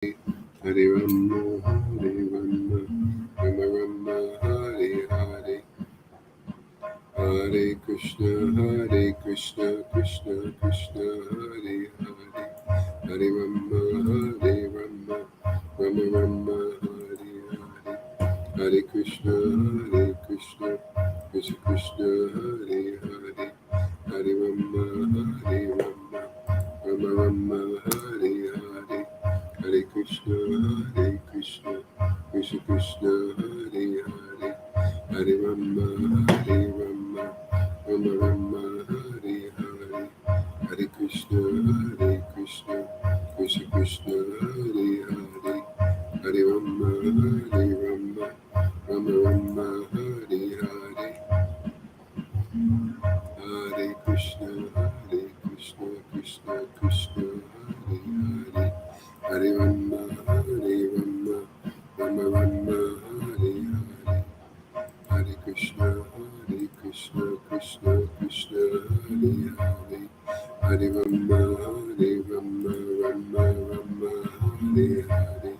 Hare Rama, Hare Rama, Rama Rama, Hare Hare, Hare Krishna, Krishna Krishna, Hare Hare, Hare Rama, Rama Rama, Hare Hare, Hare Krishna, Krishna Krishna, Hare Hare, Hare Rama, Rama Rama, Hare Hare, Hare Krishna, Krishna Krishna, Hare Hare, Hare Rama, Rama Rama, Hare Hare, Hare Krishna, Krishna Krishna, Hare Hare, Hare Rama, Rama Rama, Hare Hare, Hare Krishna, Krishna Krishna, Hare Hare, Hare Rama, Rama Rama, Hare Hare, Hare Krishna, Krishna Krishna, Hare Hare, Hare Rama, Rama Rama, Hare Hare,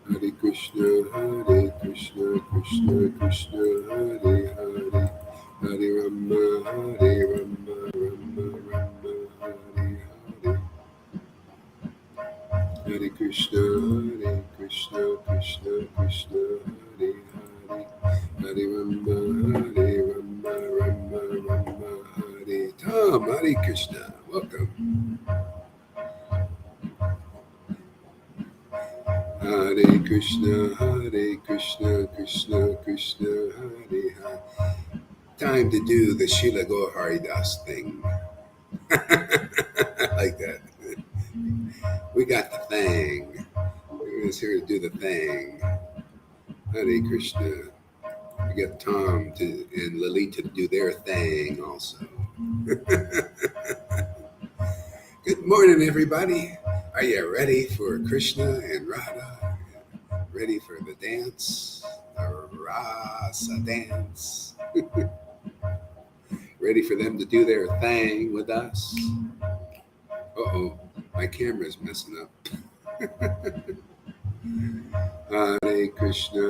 Hare Krishna, Krishna Krishna, Hare Hare, Hare Rama, Rama Rama, Hare Hare, Hare Krishna, Krishna Krishna, Hare Hare, Hare Rama, Rama, Hare Tom, Hare Krishna, welcome. Hare Krishna, Krishna Krishna, Hare Hare. Time to do the Srila Gaur Haridas thing. I like that. We got the thing. We're just here to do the thing. Hare Krishna. We got Tom and Lalita to do their thing also. Good morning, everybody. Are you ready for Krishna and Radha? Ready for the dance? The Rasa dance? Ready for them to do their thing with us? Uh-oh, my camera's messing up. Hare Krishna,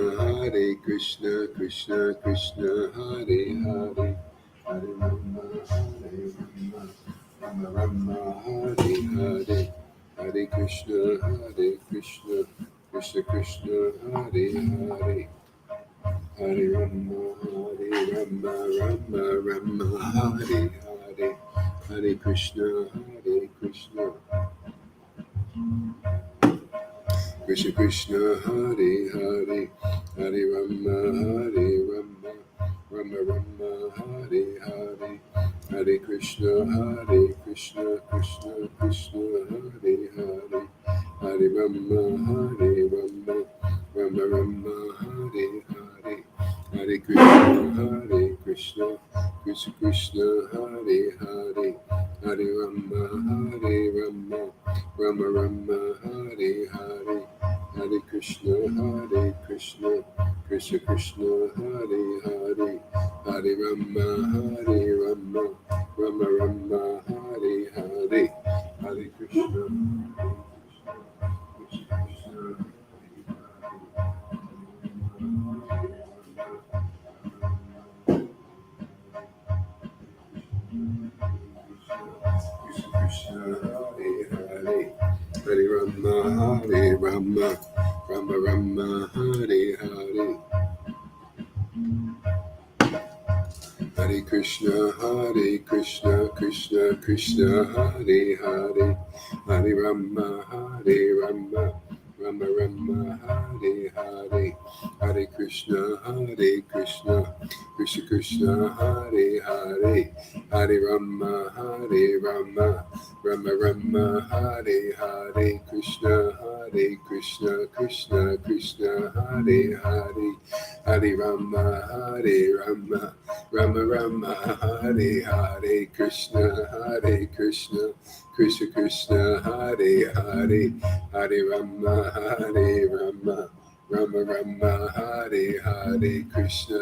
Krishna Krishna, Hare Hare, Hare Rama, Rama Rama, Hare Hare, Hare Krishna, Krishna Krishna, Hare Hare, Hare Rama, Rama Rama, Hare Hare, Hare Krishna, Krishna Krishna, Hare Hare, Hare Rama, Rama Rama, Hare Hare, Hare Krishna, Krishna Krishna, Hare Hare, Hare Rama, Rama Rama, Hare Hare, Hare Krishna, Krishna Hare Hare, Hare Rama, Rama Rama, Hare Hare, Hare Krishna, Krishna Krishna, Hare Hare, Hare Rama, Rama Rama, Hare Hare, Hare Krishna, Krishna Krishna, Hare Hare, Hare Rama, Rama Rama, Hare Hare, Hare Krishna, Krishna Krishna, Hare Hare, Hare Rama, Rama Rama, Hare Hare, Hare Krishna, Krishna Krishna, Hare Hare, Hare Rama, Rama Rama, Hare Hare, Krishna, Krishna Krishna, Hare Hare, Hare Rama, Rama Rama, Hare Hare, Krishna, Krishna Krishna, Hare Hare, Hare Rama, Rama Rama, Hare Hare, Krishna,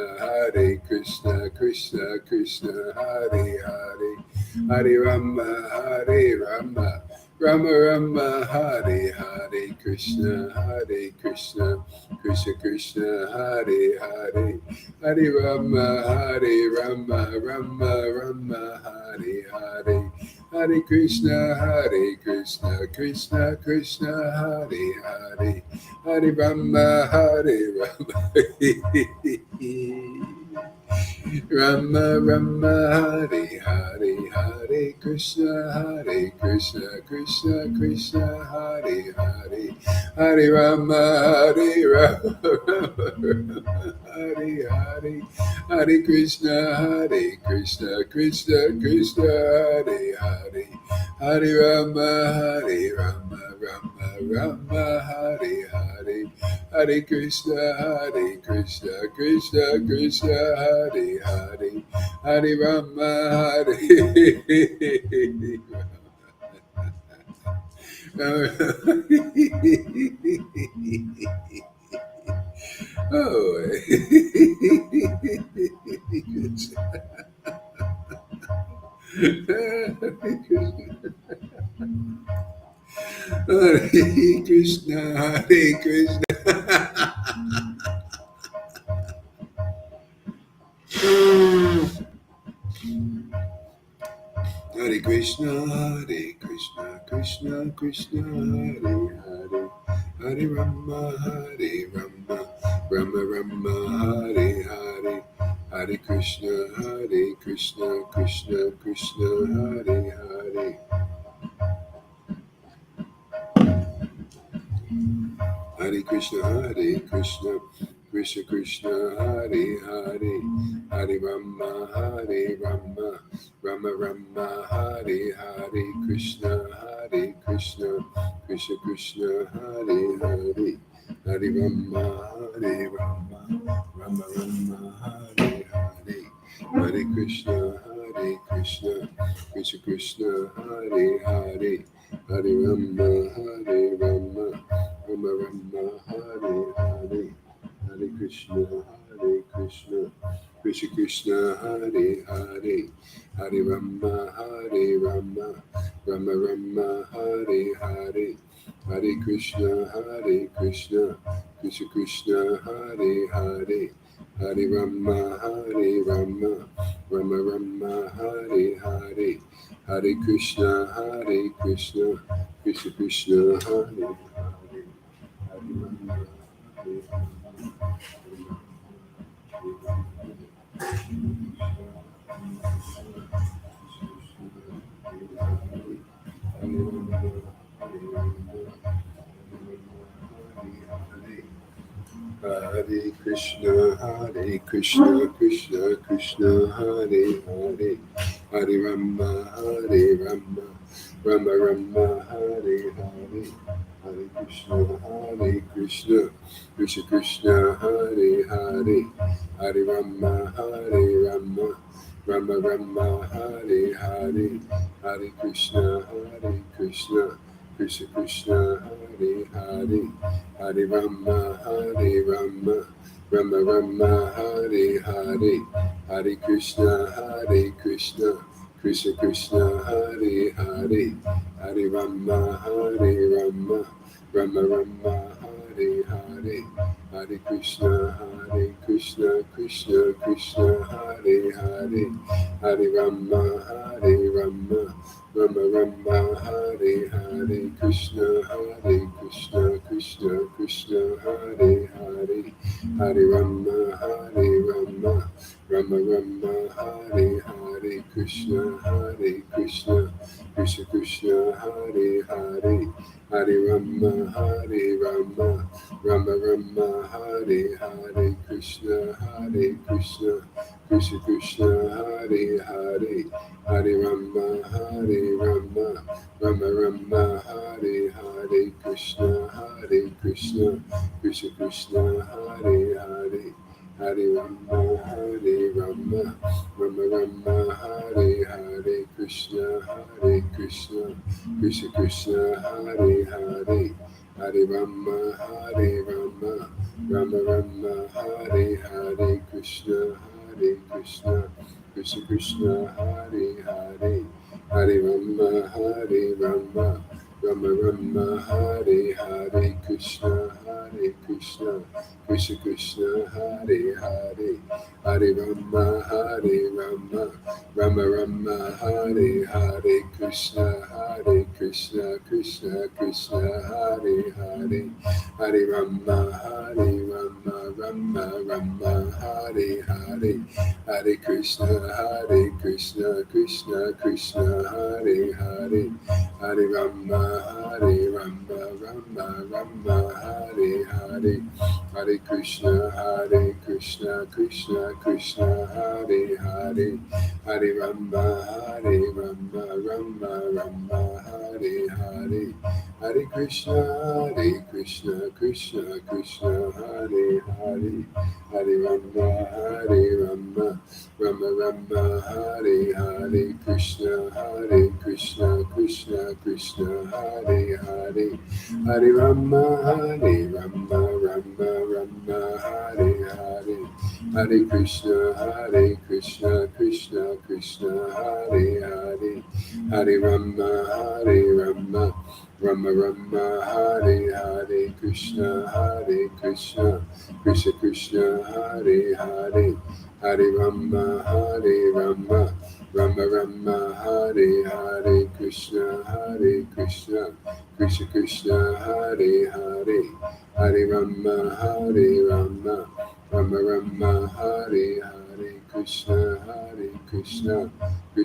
Krishna Krishna, Hare Hare, Hare Rama, Rama Rama Hare Hare Krishna Hare Krishna Krishna Krishna Hare Hare Hare Rama Hare Rama Rama Rama Hare Hare Hare Krishna Krishna Krishna Hare Hare Hare Rama Hare Rama Rama Rama Hare Hare Hare Krishna Krishna Krishna Hare Hare Hare Rama Rama Hare Hare Hare Krishna Krishna Krishna Hare Hare Hare Rama Rama Hare Hare Hare Krishna Krishna Hare Hare Hare Rama Hare Oh, Hare Krishna, Hare Krishna. Hare Krishna, Krishna Krishna, Hare Hare, Hare Rama, Rama Rama, Hare Hare, Hare Krishna, Krishna Krishna, Hare Hare. Hare Krishna, Krishna Krishna, Hare Hare, Hare Rama, Rama Rama, Hare Hare, Krishna Krishna, Hare Hare, Hare Rama, Rama Rama, Hare Hare, Hare Krishna, Krishna, Hare Hare, Hare Rama, Rama Rama, Hare Hare, Hare Krishna, Krishna, Hare Hare, Hare Rama, Rama Rama, Hare Hare, Hare Krishna, Krishna, Hare Hare, Hare Rama, Rama Rama, Hare Hare, Hare Krishna, Krishna Krishna, Hare Hare, Hare Rama, Hare Hare Krishna, Krishna, Hare Hare, Hare Rama, Rama Rama, Hare Hare, Hare Krishna, Krishna, Hare Hare, Hare Rama, Rama Rama, Hare Hare, Hare Krishna, Krishna, Hare Hare, Hare Rama, Rama Rama, Hare Hare, Hare Krishna, Krishna, Hare Hare, Hare Rama, Rama Rama, Hare Hare, Hare Krishna, Krishna, Hare Hare, Hare Rama, Rama Rama, Hare Hare, Krishna, Hare Hare, Hare Rama, Rama Rama, Hare Hare, Krishna, Krishna, Hare Hare, Hare Rama, Rama Rama, Hare Hare, Krishna, Krishna, Hare Hare, Hare Rama, Rama Rama, Hare Hare, Krishna, Krishna, Hare Hare, Hare Rama, Rama Rama, Hare Hare, Krishna, Krishna, Hare Hare, Hare Rama, Rama Rama, Hare Hare, Krishna, Krishna, Hare Hare, Hare Rama, Rama Rama Hare Hare Krishna Hare Krishna Krishna Krishna Hare Hare Hare Rama Hare Rama Rama Rama Hare Hare Krishna Krishna Krishna Hare Hare Hare Rama Rama Rama Hare Hare Hare Krishna Krishna Krishna Hare Hare Hare Rama Rama Hare Hare Hare Krishna Krishna Hare Hare Hare Rama Hare Hare Hare Krishna Krishna Krishna Hare Hare Hare Rama Rama Hare Hare Krishna Krishna Hare Hare Hare Rama Hare Hare Hare Krishna Krishna Hare Hare Hare Rama Rama Hare Hare Krishna Krishna Hare Hare Hare Rama Rama Hare Hare Krishna Krishna Hare Hare Hare Rama Rama Hare Hare Krishna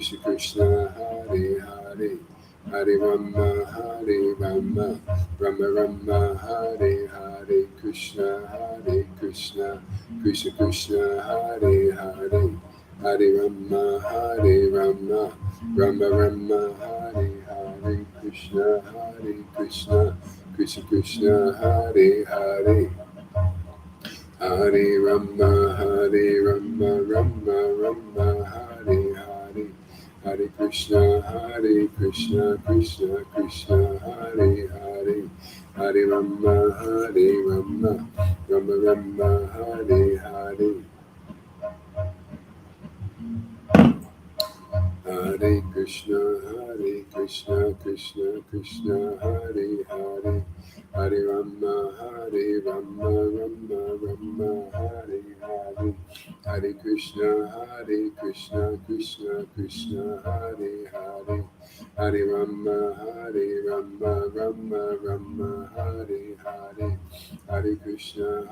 Krishna Hare Hare Hare Rama Rama Hare Hare Krishna Krishna Hare Hare Hare Rama Rama Hare Hare Krishna Krishna Hare Hare Hare Rama Rama Hare Hare Hare Krishna Krishna Hare Hare Hare Rama Rama Hare Hare Hare Krishna Krishna Hare Hare Hare Rama Rama Hare Hare Hare Krishna Krishna Hare Hare Hare Rama Rama Hare Hare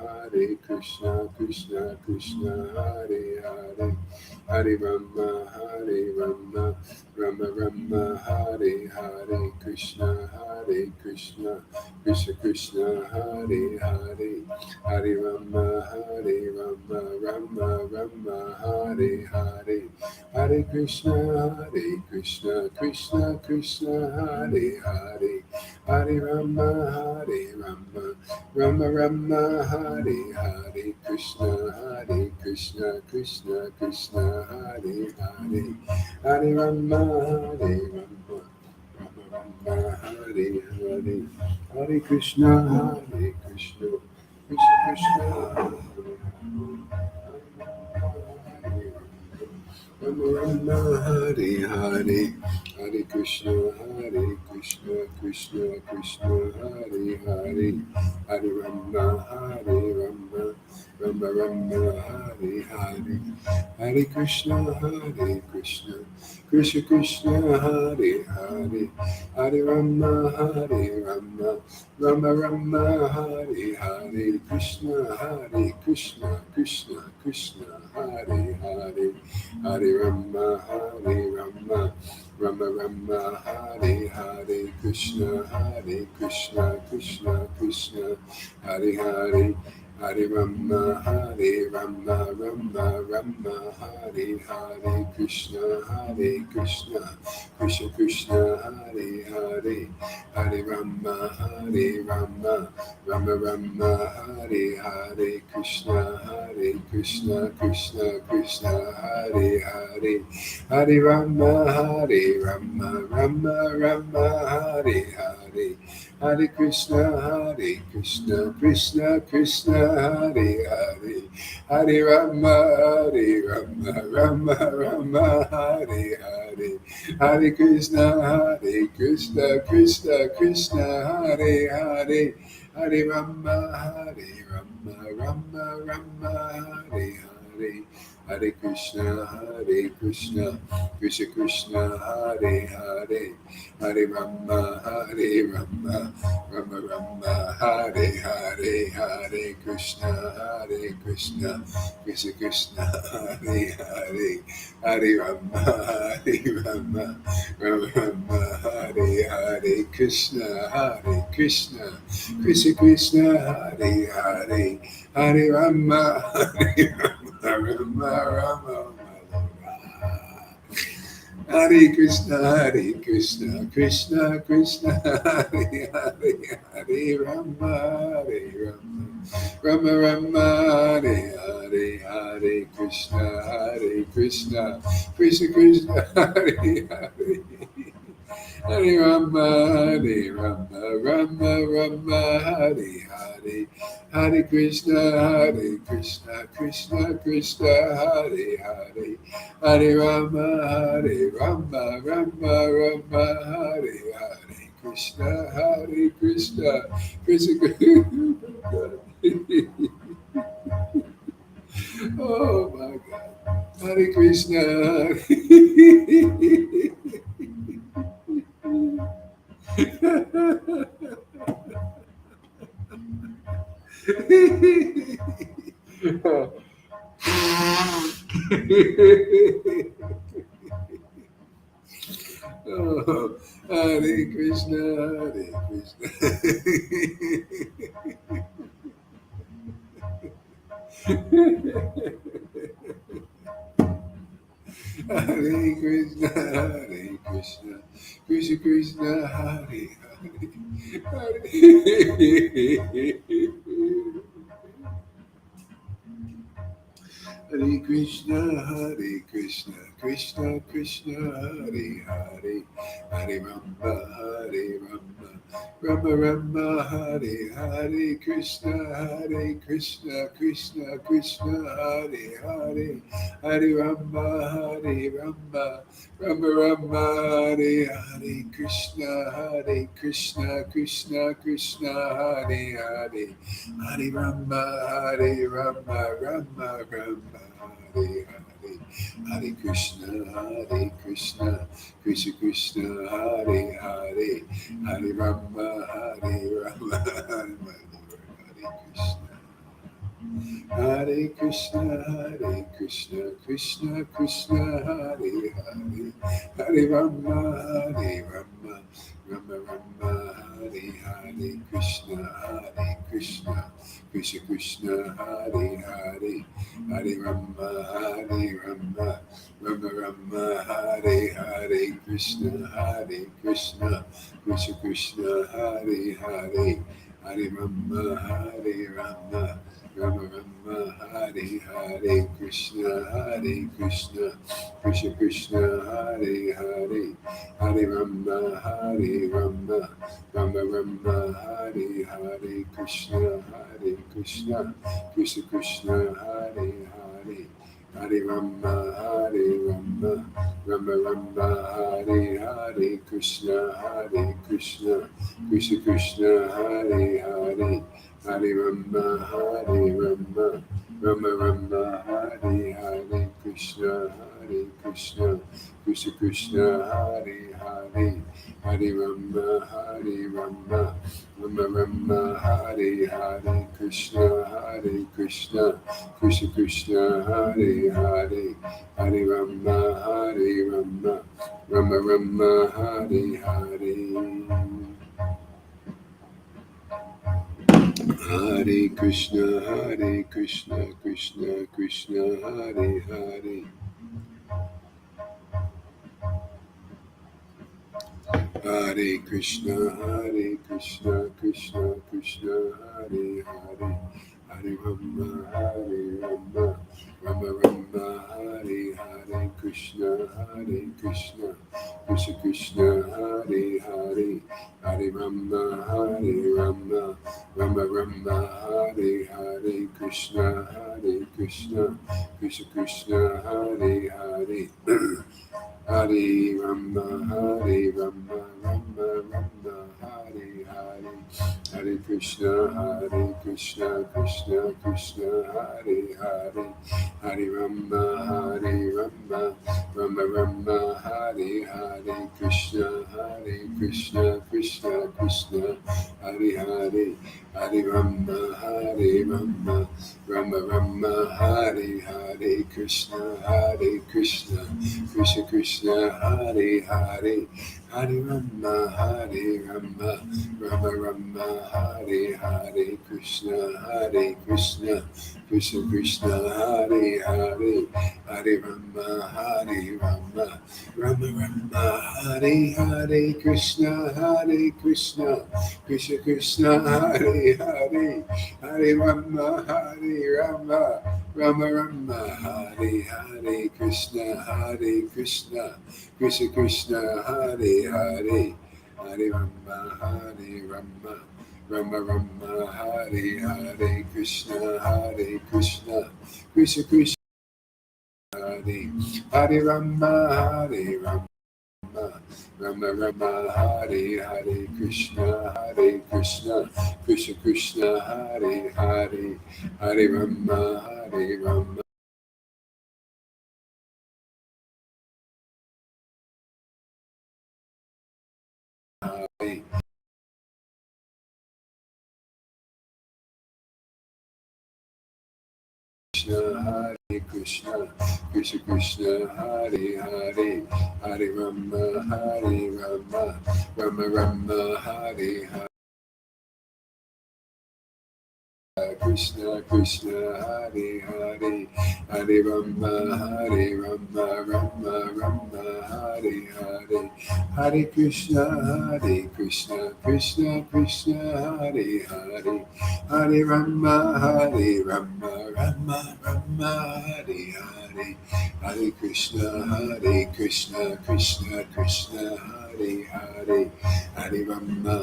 Hare Krishna Krishna Hare Hare Hare Rama Rama Hare Hare Krishna Krishna Hare Hare Hare Rama Hare Hare Hare Krishna Krishna Hare Hare Hare Rama Rama Hare Hare Krishna Krishna Hare Hare Hare Rama Rama Hare Hare Hare Krishna Krishna Krishna Rama Hare Hare Hare Krishna Krishna Hare Hare Hare Rama Rama Hare Hare Hare Krishna Krishna Hare Hare Hare Rama Rama Hare Hare Krishna Krishna Hare Hare Hare Rama Rama Hare Hare Krishna Krishna Hare Hare Hare Rama Rama Hare Hare Krishna Krishna Hare Hare Hare Rama Rama Hare Hare Krishna Krishna Hare Hare Hare Rama Rama Hare Hare Hare, Hare Krishna, Krishna Krishna, Hare Hare, Hare Rama, Rama Rama, Hare Hare, Hare Krishna, Krishna Krishna, Hare Hare, Hare Rama, Rama Rama, Hare Hare. Hare Krishna, Krishna Krishna, Hare Hare, Hare Rama, Rama Rama, Hare Hare, Hare Krishna, Krishna Krishna, Hare Hare, Hare Rama, Rama Rama, Hare Hare Krishna, Krishna Krishna, Hare Hare, Hare Rama, Rama, Hare Krishna, Krishna Krishna, Hare Hare, Hare Rama, Rama Rama, Hare Hare, Hare Krishna, Krishna Krishna, Hare Hare. Hare Rama, Rama, Hare Hare, Hare Krishna, Krishna Krishna, Hare Hare, Hare Rama, Rama, Hare Hare, Krishna, Krishna Krishna. Oh my God, Hare Krishna. Oh, Hare Krishna, Hare Krishna, Hare Krishna, Krishna Krishna, Hare Hare, Hare Krishna, Krishna Krishna, Hare Hare, Hare Rama, Rama, Hare Hare, Krishna Krishna, Hare Hare, Hare Rama, Rama, Hare Hare, Krishna Krishna, Hare Hare, Hare Rama, Rama, Hare Hare, Hare Krishna, Krishna, Hare Hare, Hare Rama, my Lord, Hare Krishna. Hare Krishna, Krishna Krishna, Hare Hare, Hare Rama, Rama, Hare Hare, Krishna Krishna, Hare Hare, Hare Rama, Rama, Hare Hare, Krishna Krishna, Hare Hare, Hare Rama, Hare Krishna, Krishna, Hare Hare, Hare Rama, Rama, Hare Hare, Krishna, Krishna, Hare Hare, Hare Rama, Rama, Hare Krishna, Krishna, Hare Hare, Hare Rama, Rama, Hare Krishna, Krishna, Hare Hare, Hare Rama, Rama, Hare Krishna, Krishna, Hare Hare, Hare Rama, Rama, Hare Hare. Hare Krishna, Krishna Krishna, Hare Hare, Hare Krishna, Krishna, Krishna Krishna, Hare Hare, Hare Rama, Hare Rama, Rama Rama, Hare Hare, Krishna, Hare Krishna, Krishna Krishna, Hare Hare, Hare Rama, Hare Rama, Rama Rama, Hare Hare, Krishna, Hare Krishna, Krishna Krishna, Hare Hare. Hare Rama, Hare Rama, Rama Rama, Hare Hare, Hare Krishna, Krishna Krishna, Hare Hare, Hare Rama, Rama Rama, Hare Hare, Krishna Krishna, Hare Hare, Hare Rama, Rama Rama, Hare Hare, Krishna Krishna Krishna, Hare Hare, Hare Rama, Rama Rama, Hare Hare, Krishna Krishna, Hare Hare, Hare Rama, Rama Rama, Hare Hare, Krishna Krishna, Hare Hare, Hare Rama, Rama Rama, Hare Hare, Krishna Krishna, Hare Hare, Hare Rama, Rama Rama, Hare Hare, Krishna Krishna, Hare Hare Rama, Rama Rama, Hare Hare, Krishna Krishna, Hare Hare, Hare Rama, Hare Krishna, Krishna, Hare Hare, Hare Rama, Rama Rama, Hare Hare. Krishna Hare Hare, Hare Rama, Rama Rama, Hare Hare, Hare Krishna Krishna Hare Hare, Hare Rama, Rama Hare Hare, Hare Krishna Krishna Hare Hare, Hare Rama,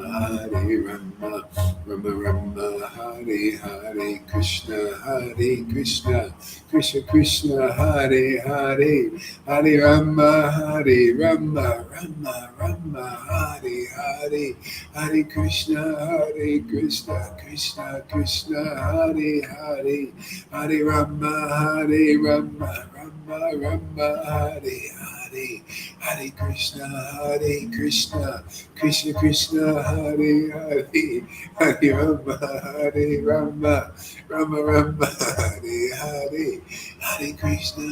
Rama Rama, Hare Hare, Krishna Krishna, Hare Hare, Hare Rama, Rama Hare Hare, Hare Krishna Krishna, Hare Hare, Hare Rama, Rama Hare Hare, Hare Krishna Krishna, Hare Hare, Hare Rama, Rama Hare Hare, Hare Krishna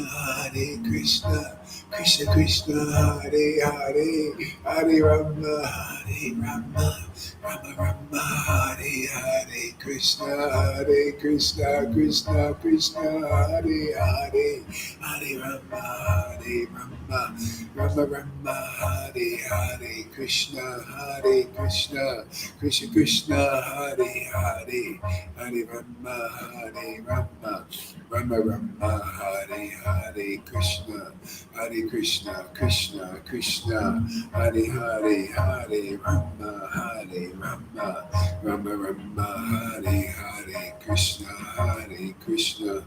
Krishna, Hare Hare, Hare Rama, Rama Hare Hare, Krishna Hare Hare, Hare Rama, Rama Hare Hare, Krishna Hare Hare, Hare Rama Hare Hare, Krishna Hare Hare, Hare Rama Hare Hare, Krishna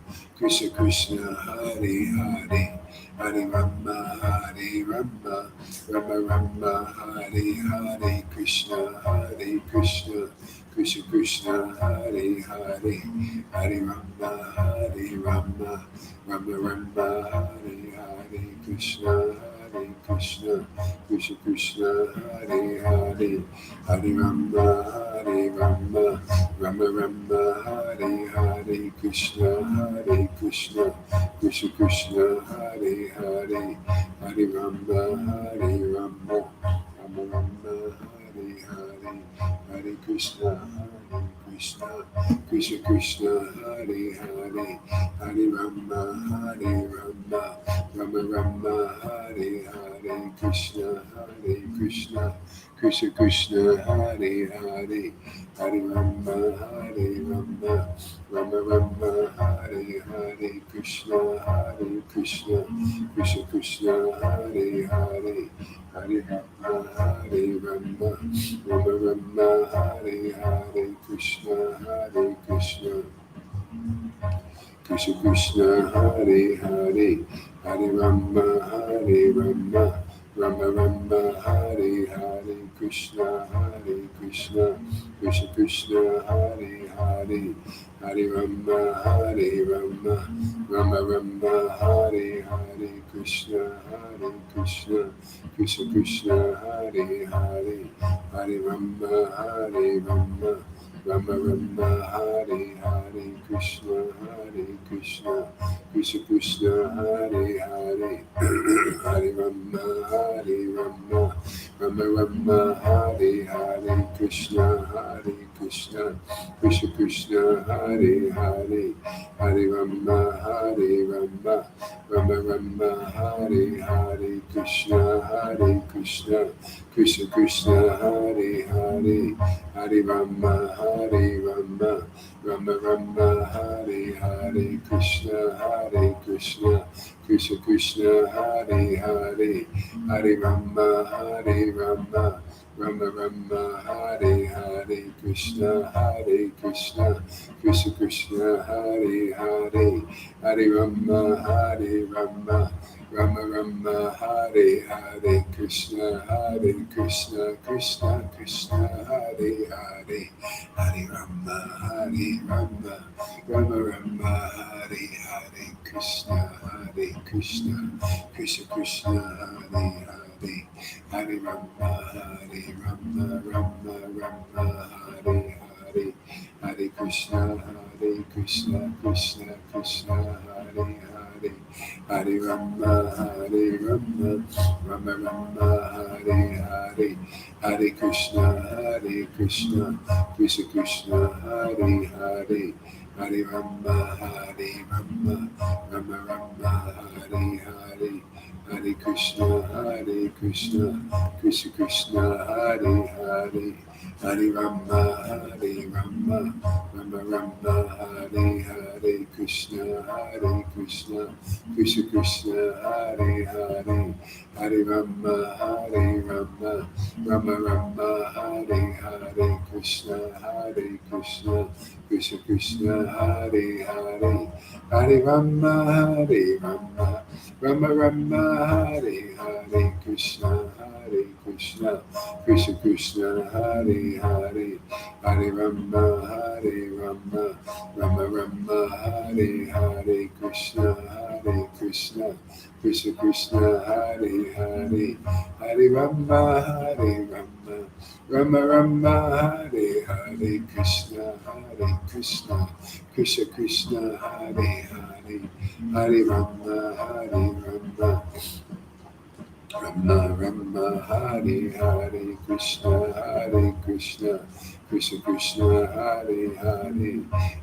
Hare Hare, Hare Rama Hare Hare, Krishna Hare Hare, Hare Rama Hare Hare, Krishna Hare Hare, Hare Rama Hare Hare, Krishna Hare Hare, Hare Rama Hare Hare, Hare Krishna Hare Hare, Hare Rama, Rama Rama, Hare Hare, Krishna Krishna Krishna Hare Hare, Hare Rama Hare Rama, Rama Rama Hare Hare, Krishna Hare Krishna, Krishna Krishna Hare Hare, Hare Rama Hare Rama, Rama Rama Hare Hare, Krishna Hare Krishna, Krishna Krishna Hare Hare, Hare Rama Hare Rama, Rama Rama Hare Hare, Krishna Hare Krishna, Krishna Krishna Hare Hare, Hare Rama Hare Rama, Rama Rama Hare Hare, Krishna Hare Krishna, Krishna Krishna Hare Hare, Hare Rama Hare Rama, Rama Rama Hare Hare, Krishna Hare Krishna, Krishna Krishna Hare Hare, Hare Rama Hare Rama, Rama Rama Hare Hare, Krishna Hare Krishna, Krishna Krishna Hare Hare, Hare Rama Hare Rama, Rama Rama Hare Hare, Krishna Hare Krishna, Krishna Krishna Hare Hare, Hare Rama Hare Rama, Rama Rama Hare Hare, Krishna Hare Krishna, Krishna Krishna Hare Hare, Hare Rama Hare Rama, Rama Rama Hare Hare, Krishna Hare Krishna, Krishna Krishna Hare Hare, Hare Rama Hare Rama, Rama Rama Hare Hare, Krishna Hare Krishna, Krishna Krishna Hare Hare, Hare Rama Hare Rama, Rama Rama Hare Hare, Krishna Hare Krishna, Krishna Krishna Hare Hare, Hare Rama Hare Rama, Rama Rama Hare Hare, Hare Krishna Krishna Krishna Hare Hare, Hare Rama Hare Rama, Rama Rama Hare Hare, Hare Krishna Krishna, Krishna Krishna Hare Hare, Hare Rama Hare Rama, Rama Rama Hare Hare, Hare Krishna Krishna, Krishna Krishna Hare Hare, Hare Rama Hare Rama, Rama Rama Hare Hare, Krishna Krishna, Krishna Krishna Hare Hare, Hare Rama Hare Rama, Rama Rama Hare Hare, Krishna Krishna, Krishna Krishna Hare Hare, Hare Rama Hare Rama, Rama Rama Hare Hare, Krishna Krishna, Krishna Krishna Hare Hare, Hare Rama Hare Rama, Rama Rama Hare Hare, Krishna Krishna, Krishna Krishna Hare Hare, Hare Rama Hare Rama, Rama Rama Hare Hare, Krishna Krishna, Krishna Krishna Hare Hare, Hare Rama Hare Rama, Rama Rama Hare Hare, Krishna Krishna, Krishna Krishna Hare Hare,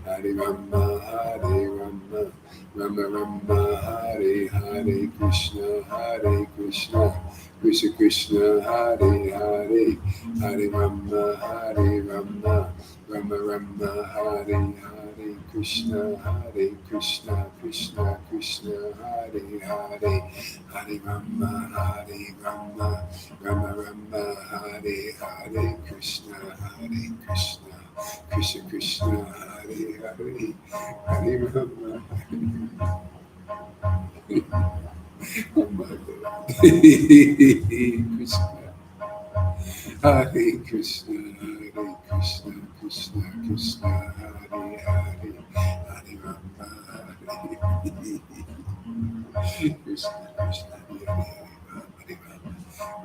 Hare Rama Hare Rama, Rama Rama Hare Hare, Krishna Krishna, Krishna Krishna Hare Hare, Hare Rama Hare Rama, Rama Rama Hare Hare, Krishna Krishna, Krishna Krishna Hare Hare, Hare Rama Hare Rama, Rama Rama Hare Hare, Krishna Krishna, Krishna Krishna Hare Hare, Hare Rama Oh my God. Krishna Hare Krishna, Hare Krishna, Krishna Krishna Hare Hare, Hare Rama Hare Krishna Krishna Hare Hare, Hare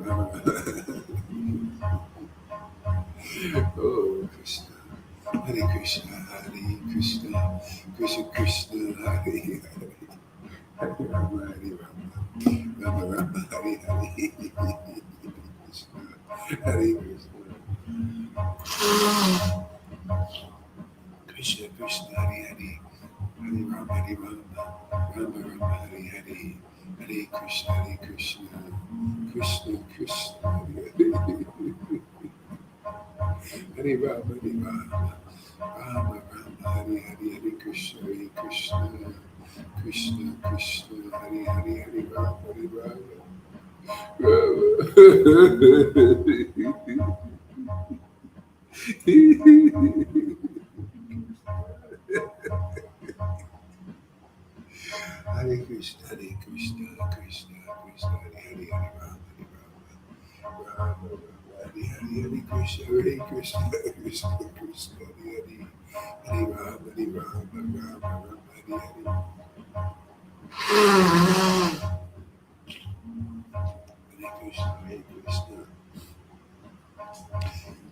Rama Oh Krishna, Hare Krishna, Hare Krishna, Krishna Krishna Hare Hare, Hare Rama Hare Rama, Rama Rama Hare Hare, Krishna, Hare Krishna, Krishna Krishna Hare Hare, Hare Rama Hare Rama, Rama Rama Hare Hare, Hare Krishna Krishna Krishna Hare Hare. Hare Rama, Hare Rama, Rama Rama, Hare Hare, Hare Krishna, Hare Krishna, Krishna Krishna, Hare Hare, Hare Rama, Hare Rama, Hare Krishna, Hare Krishna,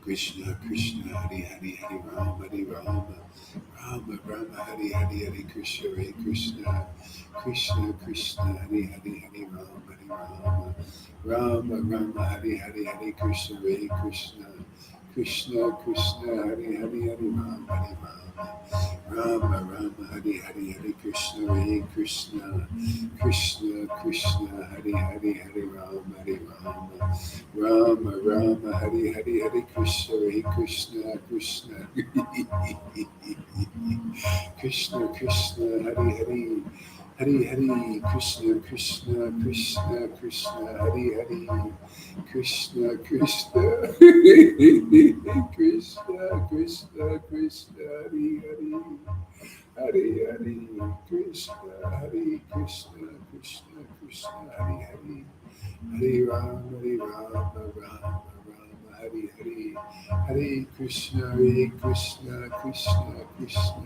Krishna Krishna, Hare Hare, Hare Rama, Hare Rama, Rama Rama, Hare Hare, Hare Krishna, Hare Krishna, Krishna Krishna, Hare Hare, Hare Rama, Hare Rama, Rama Rama, Hare Hare, Hare Krishna, Hare Krishna, Krishna Krishna, Hare Hare, Hare Rama, Hare Rama, Rama Rama, Hare Hare, Hare Krishna, Hare Krishna, Krishna Krishna, Hare Hare, Hare Rama, Hare Rama, Rama Rama, Hare Hare, Hare Krishna, Hare Krishna, Krishna Krishna, Hare Hare, Hare Rama, Hare Rama, Rama Rama, Hare Hare, Hare Krishna, Hare Krishna, Krishna Krishna, Hare Hare, Hare Rama, Hare Rama, Rama Rama, Hare Hare, Hare Krishna, Hare Krishna, Krishna Krishna Krishna, Hare Hare, Hare Hare, Krishna Krishna, Krishna Krishna, Hare Hare, Krishna Krishna, Krishna Krishna, Krishna Hare Hare, Hare Hare, Krishna Hare Krishna, Krishna Krishna, Hare Hare, Hare Rama, Hare Rama, Rama Rama, Hare Hare, Hare Krishna, Krishna Krishna,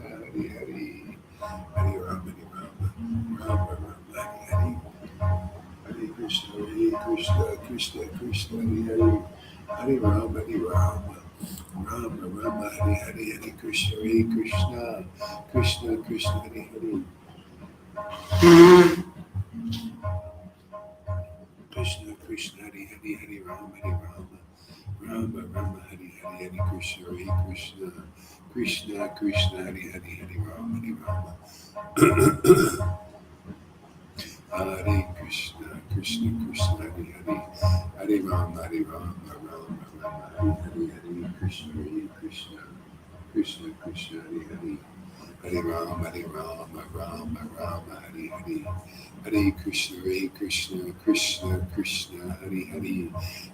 Hare Hare, Hare Rama, Rama Rama, Hare Hare, Hare Krishna, Krishna Krishna, Hare Hare, Hare Rama, Rama Rama, Hare Hare, Hare Krishna, Krishna Krishna, Hare Hare, Krishna Krishna, Hare Hare, Hare Rama, Rama Rama, Hare Hare, Hare Krishna, Krishna Krishna, Hare Hare, Hare Rama, Hare Krishna, Krishna Krishna, Hare Hare, Hare Rama, Rama Rama, Hare Hare, Hare Krishna, Krishna Krishna, Hare Hare, Hare Rama, Rama Rama, Hare Hare, Hare Krishna, Krishna Krishna, Hare Hare,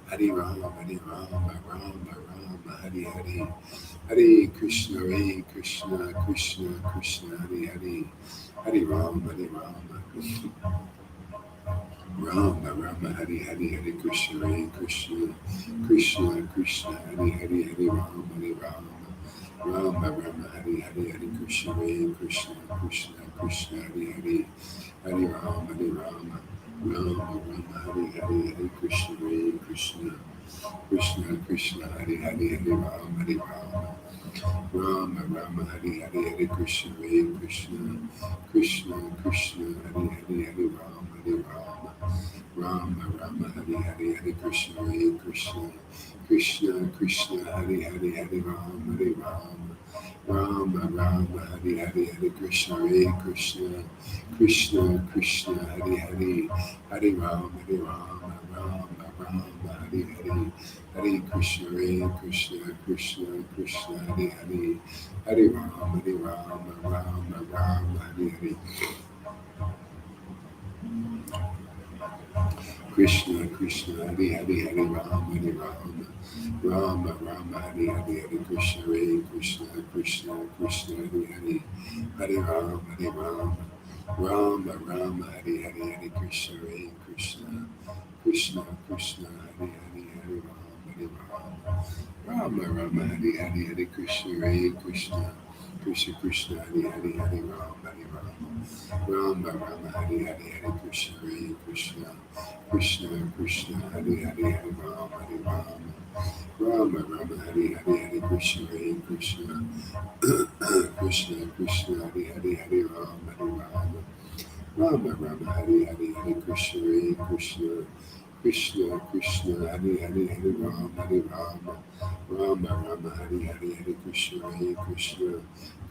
Hare Rama, Rama Rama, Hare Hare, Hare Krishna, Krishna Krishna, Hare Hare, Hare Rama, Rama Rama, Hare Hare, Hare Krishna, Krishna Krishna, Hare Hare, Hare Rama, Rama Rama, Hare Hare, Hare Krishna, Krishna Krishna, Hare Hare, Hare Rama, Rama Rama, Hare Hare, Hare Krishna, Krishna, Hare Hare, Hare Rama, Rama Rama, Hare Hare, Hare Krishna, Krishna Krishna, Hare Hare, Hare Rama, Rama Rama, Hare Hare, Hare Krishna, Krishna Krishna, Hare Hare, Hare Rama, Rama Rama, Hare Hare, Hare Krishna, Krishna Krishna, Hare Hare, Hare Rama, Rama Rama, Hare Hare, Hare Krishna, Krishna Krishna, Hare Hare, Hare Rama, Rama Rama, Hare Hare, Krishna Krishna, Hare Hare, Hare Rama, Rama Rama, Hare Hare, Hare Krishna, Krishna Krishna, Hare Hare, Hare Rama, Rama Rama, Hare Hare, Hare Krishna, Krishna Krishna, Hare Hare, Hare Rama, Rama Rama, Hare Hare, Hare Krishna, Krishna Hare Hare, Hare Rama, Rama Hare Hare, Hare Krishna, Krishna Hare Hare, Hare Rama, Rama Hare Hare, Hare Krishna, Krishna Hare Hare, Hare Rama, Rama Hare Hare, Hare Krishna, Krishna Hare Hare, Hare Rama, Rama Hare Hare, Hare Krishna,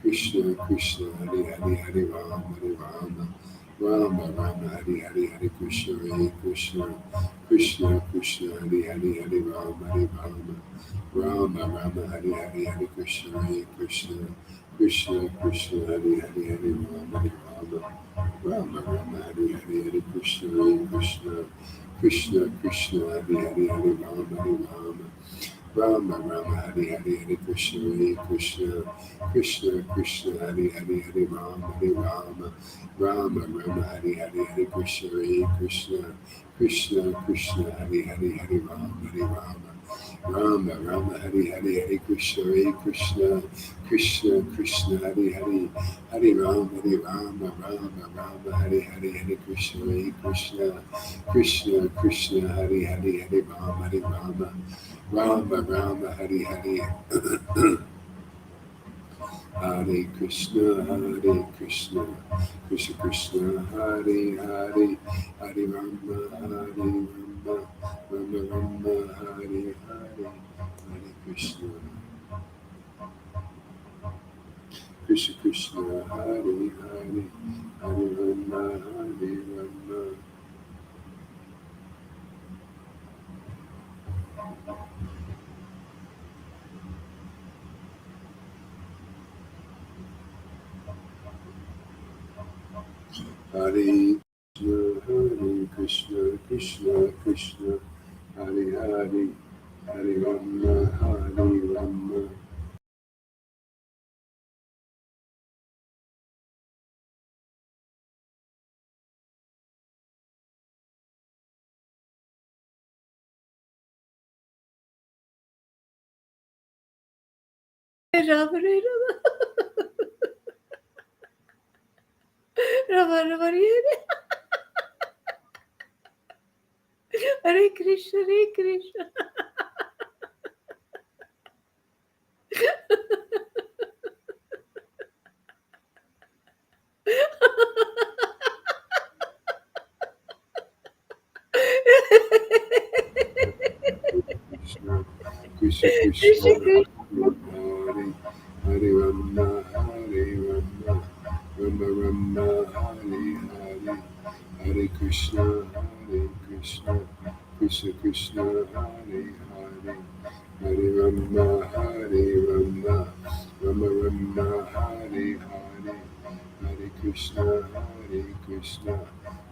Krishna Krishna, Hare Hare, Hare Rama, Rama Rama Hari Hari Hari Krishna Hare Krishna Krishna Krishna Hari Hari Hari Rama Hari Rama Rama Rama Hari Hari Hari Krishna Hare Krishna Krishna Krishna Hari Hari Hari Rama Hari Rama Rama Rama Hari Hari Hari Krishna Hare Krishna Krishna Krishna Hari Hari Hari Rama Hari Rama Rama Rama Hari Hari Hari Krishna Hare Krishna Krishna Krishna Hari Hari Hari Rama Hari Rama Rama Rama Hari Hari Hari Krishna Hare Krishna Krishna Krishna Hari Hari Hari Rama Hari Rama Rama Rama Hari Hari Hari Krishna Hare Krishna Krishna Krishna Hari Hari Hari Rama Hari Rama Rama Rama Hari Hari Hari Krishna Hare Krishna Krishna Krishna Hari Hari Hari Rama Hari Rama Rama Rama Hari Hari Hare Krishna Krishna Krishna Hare Hare Hare Rama Rama Rama Hare Hare Hare Krishna Krishna Krishna Hare Hare Hare Rama Rama Hare Krishna Krishna Krishna Hare Hare Hare Rama Rama Rama Rama Rama Hare Krishna Hare Krishna Krishna Krishna Krishna Krishna Krishna Hare Hare Rama Rama Rama Rama Hare Hare Hare Krishna Krishna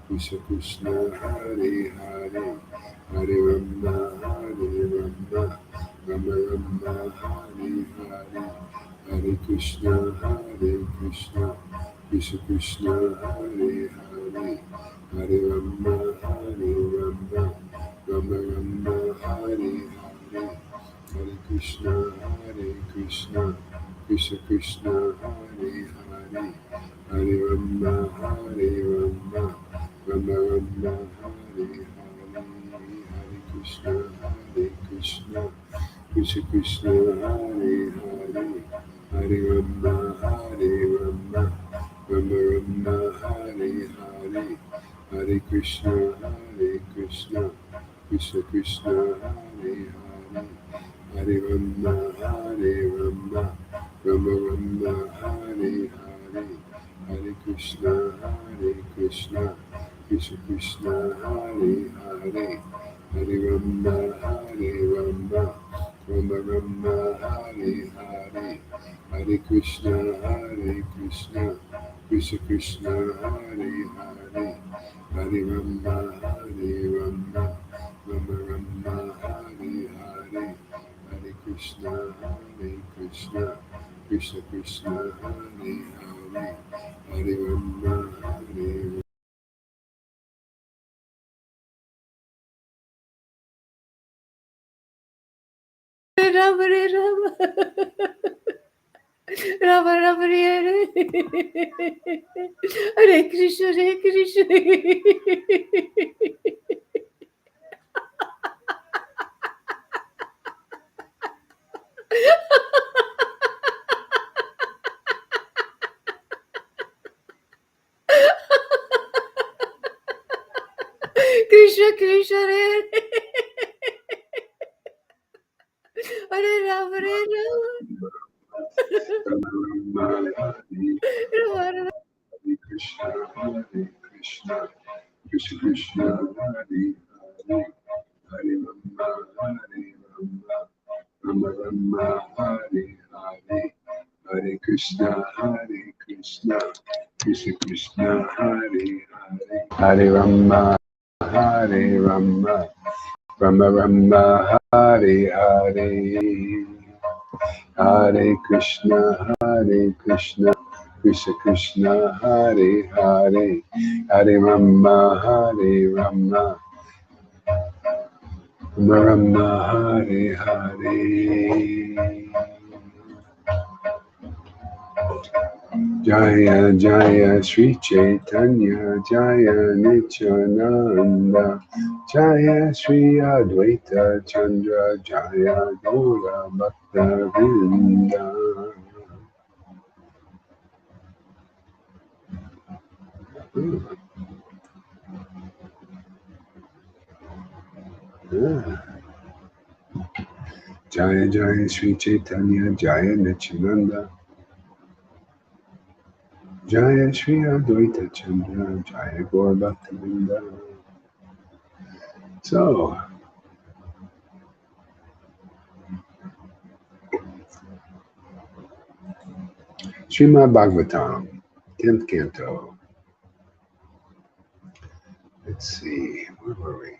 Krishna Krishna Hare Hare Hare Rama Rama Rama Rama Hare Hare Hare Krishna Krishna Krishna Krishna Hare Hare Hare Rama Rama Rama Rama Hare Hare Hare Krishna Krishna Krishna Krishna Hare Hare Hare Rama Rama Rama Rama Hare Hare Hare Krishna Krishna Krishna Krishna Hare Hare Hare Rama Rama Rama Rama Hare Hare Hare Krishna Krishna Krishna Krishna Hare Hare Hare Rama Rama Rama Rama Hare Hare Hare Krishna Krishna Krishna Krishna Hare Hare Hare Rama Rama Rama Rama Hare Hare Hare Krishna Krishna Krishna Krishna Hare Hare Hare Rama Rama Rama Rama Hare Hare Hare Krishna Krishna Krishna Krishna Hare Hare Hare Rama Rama Rama Rama Hare Hare Hare Krishna Krishna Krishna Krishna Hare Hare Hare Rama Rama Rama Rama Hare Krishna Hare Krishna Krishna Krishna Hare Rama Rama Hare Rama Hare Krishna Krishna Krishna, Hare Hare, Hare Rama, Hare Rama, Rama Rama, Hare Hare, Hare Krishna, Krishna Krishna, Hare Hare, Hare Rama, Hare Rama, Rama Rama, Hare Hare, Hare Krishna, Krishna Krishna, Hare Hare, Hare Rama, Hare Rama, Rama Rama, Hare Hare. Jaya Jaya Sri Caitanya, Jaya Nityananda, Jaya Sri Advaita Chandra, Jaya Gaura Bhakta Vrinda. Jaya Jaya Sri Caitanya, Jaya Nityananda, Jaya Sri Advaita Chandra, Jaya Gaura Bhakta Vrinda. So, Srimad Bhagavatam, 10th Canto. Let's see, where were we?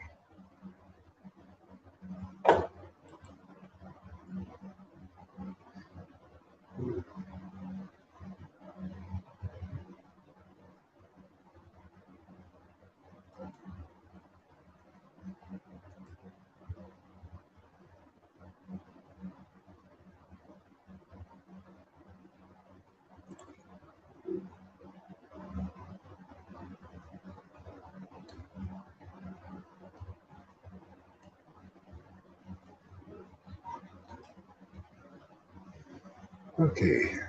Okay.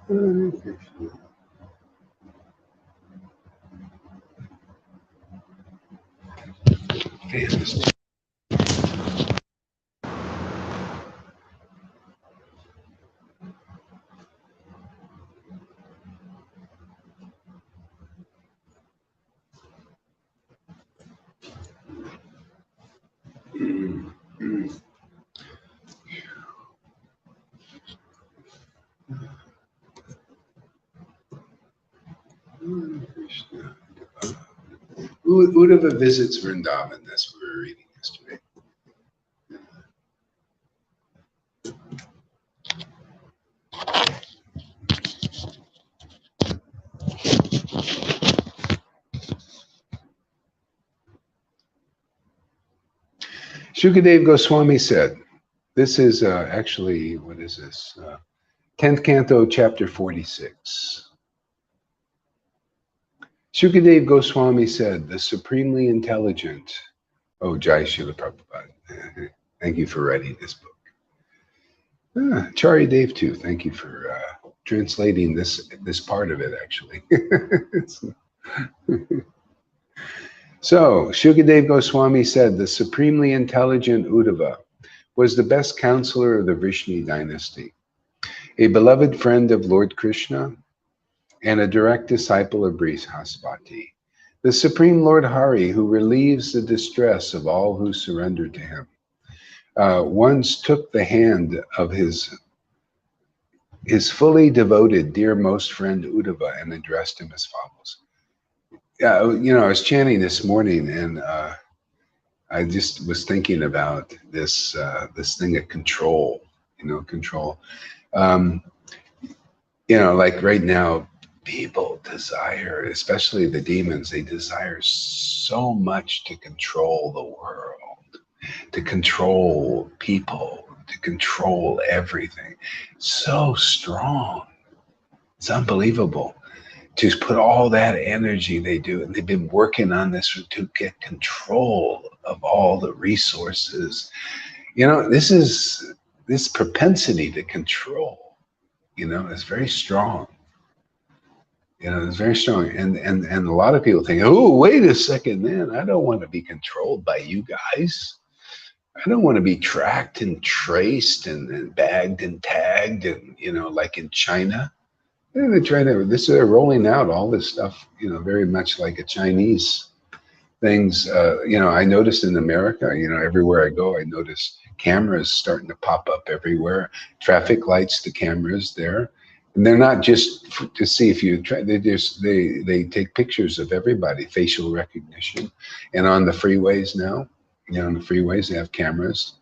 Fantastic. Uddhava visits Vrindavan. That's what we were reading yesterday. Shukadev Goswami said, this is actually, what is this? 10th Canto, Chapter 46. Shukadev Goswami said, the supremely intelligent, oh, Jai Srila Prabhupada, thank you for writing this book. Chari Dev too, thank you for translating this part of it, actually. So, Shukadev Goswami said, the supremely intelligent Uddhava was the best counselor of the Vrishni dynasty, a beloved friend of Lord Krishna, and a direct disciple of Brihaspati, the Supreme Lord Hari, who relieves the distress of all who surrender to him. Once took the hand of his fully devoted, dear most friend Uddhava and addressed him as follows. You know, I was chanting this morning, and I just was thinking about this thing of control. You know, control. You know, like right now, people desire, especially the demons, they desire so much to control the world, to control people, to control everything. So strong. It's unbelievable. To put all that energy they do, and they've been working on this to get control of all the resources. You know, this propensity to control, you know, is very strong. You know, it's very strong. And a lot of people think, oh, wait a second, man, I don't want to be controlled by you guys. I don't want to be tracked and traced and bagged and tagged and, you know, like in China. They're trying to, they're rolling out all this stuff, you know, very much like a Chinese things. You know, I noticed in America, you know, everywhere I go, I notice cameras starting to pop up everywhere. Traffic lights, the cameras there, and they're not just to see if you. They take pictures of everybody, facial recognition, and on the freeways now, you know, on the freeways they have cameras.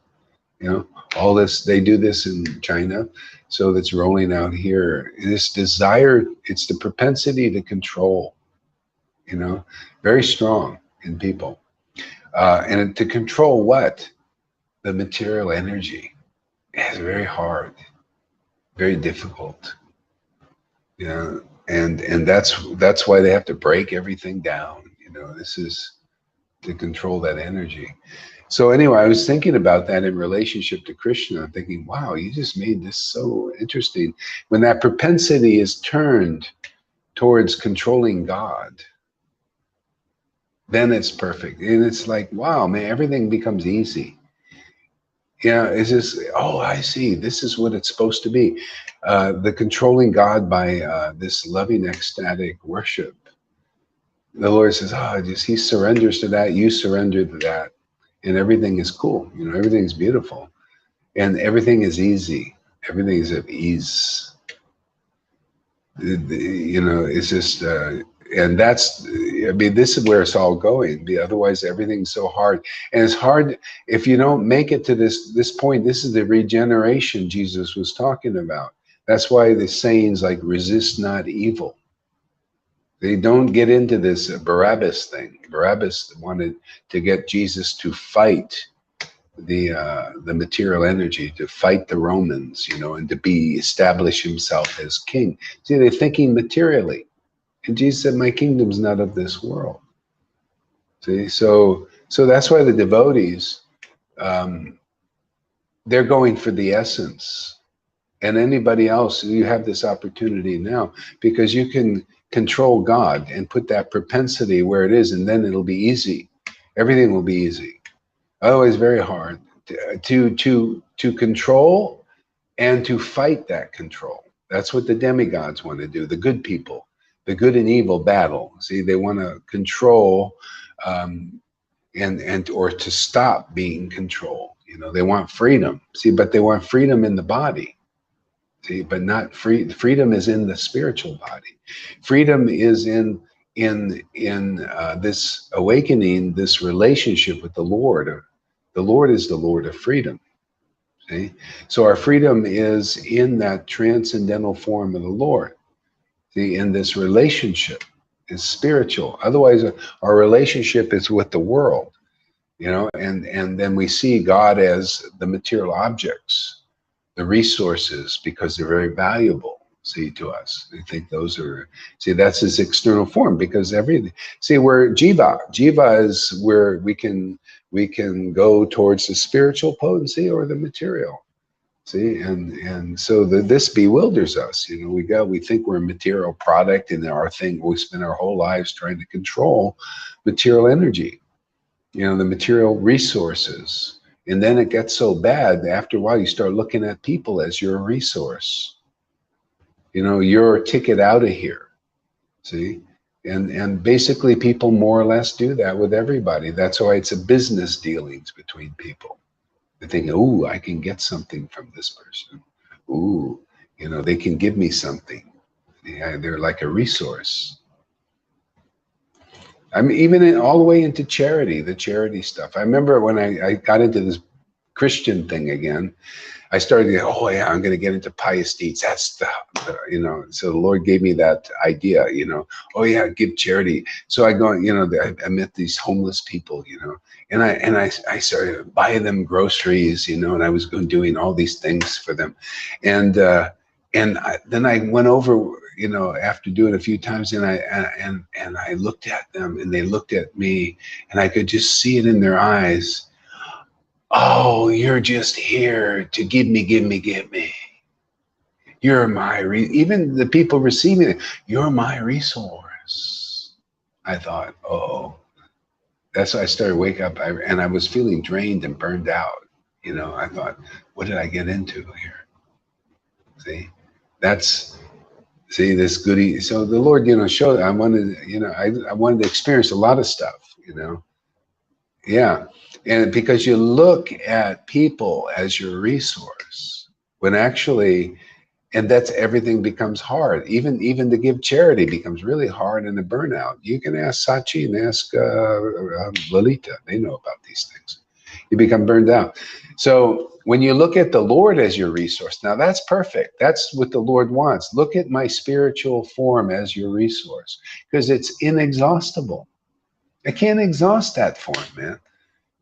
You know, all this they do this in China, so that's rolling out here. This desire, it's the propensity to control. You know, very strong in people. And to control what? The material energy. It's very hard, very difficult. You know, and that's why they have to break everything down. You know, this is to control that energy. So anyway, I was thinking about that in relationship to Krishna. I'm thinking, wow, you just made this so interesting. When that propensity is turned towards controlling God, then it's perfect. And it's like, wow, man, everything becomes easy. Yeah, it's just, oh, I see. This is what it's supposed to be. The controlling God by this loving, ecstatic worship. The Lord says, oh, just he surrenders to that. You surrender to that. And everything is cool. You know, everything's beautiful. And everything is easy. Everything is of ease. You know, it's just, and that's, I mean, this is where it's all going. Otherwise, everything's so hard, and it's hard if you don't make it to this point. This is the regeneration Jesus was talking about. That's why the sayings like "resist not evil." They don't get into this Barabbas thing. Barabbas wanted to get Jesus to fight the material energy, to fight the Romans, you know, and to establish himself as king. See, they're thinking materially, and Jesus said, "My kingdom's not of this world." See, so that's why the devotees, they're going for the essence, and anybody else, you have this opportunity now because you can control God and put that propensity where it is, and then it'll be easy. Everything will be easy. Otherwise, very hard to control and to fight that control. That's what the demigods want to do. The good people, the good and evil battle. See, they want to control, and or to stop being controlled. You know, they want freedom. See, but they want freedom in the body. See, but not free. Freedom is in the spiritual body. Freedom is in this awakening, this relationship with the Lord. The Lord is the Lord of freedom. See? So our freedom is in that transcendental form of the Lord. See, in this relationship is spiritual. Otherwise, our relationship is with the world, you know, and then we see God as the material objects, the resources, because they're very valuable. See, to us, I think those are. See, that's his external form because everything. See, we're jiva. Jiva is where we can go towards the spiritual potency or the material. See, and so this bewilders us. You know, we think we're a material product, and our thing. We spend our whole lives trying to control material energy. You know, the material resources, and then it gets so bad. After a while, you start looking at people as your resource. You know, your ticket out of here. See, and basically, people more or less do that with everybody. That's why it's a business dealings between people. They think, "Ooh, I can get something from this person. Ooh, you know, they can give me something. Yeah, they're like a resource." I mean, even all the way into charity, the charity stuff. I remember when I got into this Christian thing again, I started to go, oh yeah, I'm going to get into pious deeds. That's you know, so the Lord gave me that idea, you know, oh yeah, give charity. So I go, you know, I met these homeless people, you know, and I started buying them groceries, you know, and I was doing all these things for them. And then I went over, you know, after doing it a few times, and I looked at them and they looked at me, and I could just see it in their eyes. Oh, you're just here to give me. You're my, even the people receiving it, you're my resource. I thought, oh, that's why I started waking up, and I was feeling drained and burned out. You know, I thought, what did I get into here? See, that's, see this goodie. So the Lord, you know, showed, I wanted, you know, I wanted to experience a lot of stuff, you know. Yeah. And because you look at people as your resource, when actually, and that's, everything becomes hard. Even to give charity becomes really hard in a burnout. You can ask Sachi and ask Lalita. They know about these things. You become burned out. So when you look at the Lord as your resource, now that's perfect. That's what the Lord wants. Look at my spiritual form as your resource, because it's inexhaustible. I can't exhaust that form, man.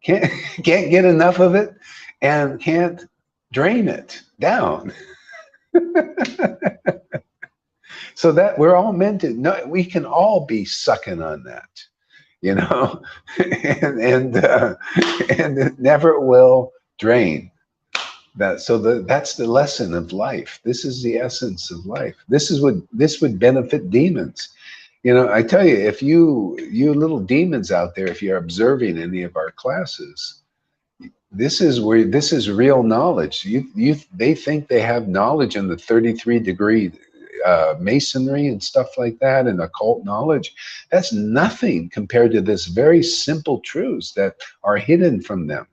Can't can't get enough of it, and can't drain it down. So that we're all meant to, no, we can all be sucking on that, you know, and it never will drain. That, so that's the lesson of life. This is the essence of life. This would benefit demons. You know, I tell you, if you little demons out there, if you're observing any of our classes, this is where, this is real knowledge. They think they have knowledge in the 33-degree masonry and stuff like that, and occult knowledge. That's nothing compared to this very simple truths that are hidden from them.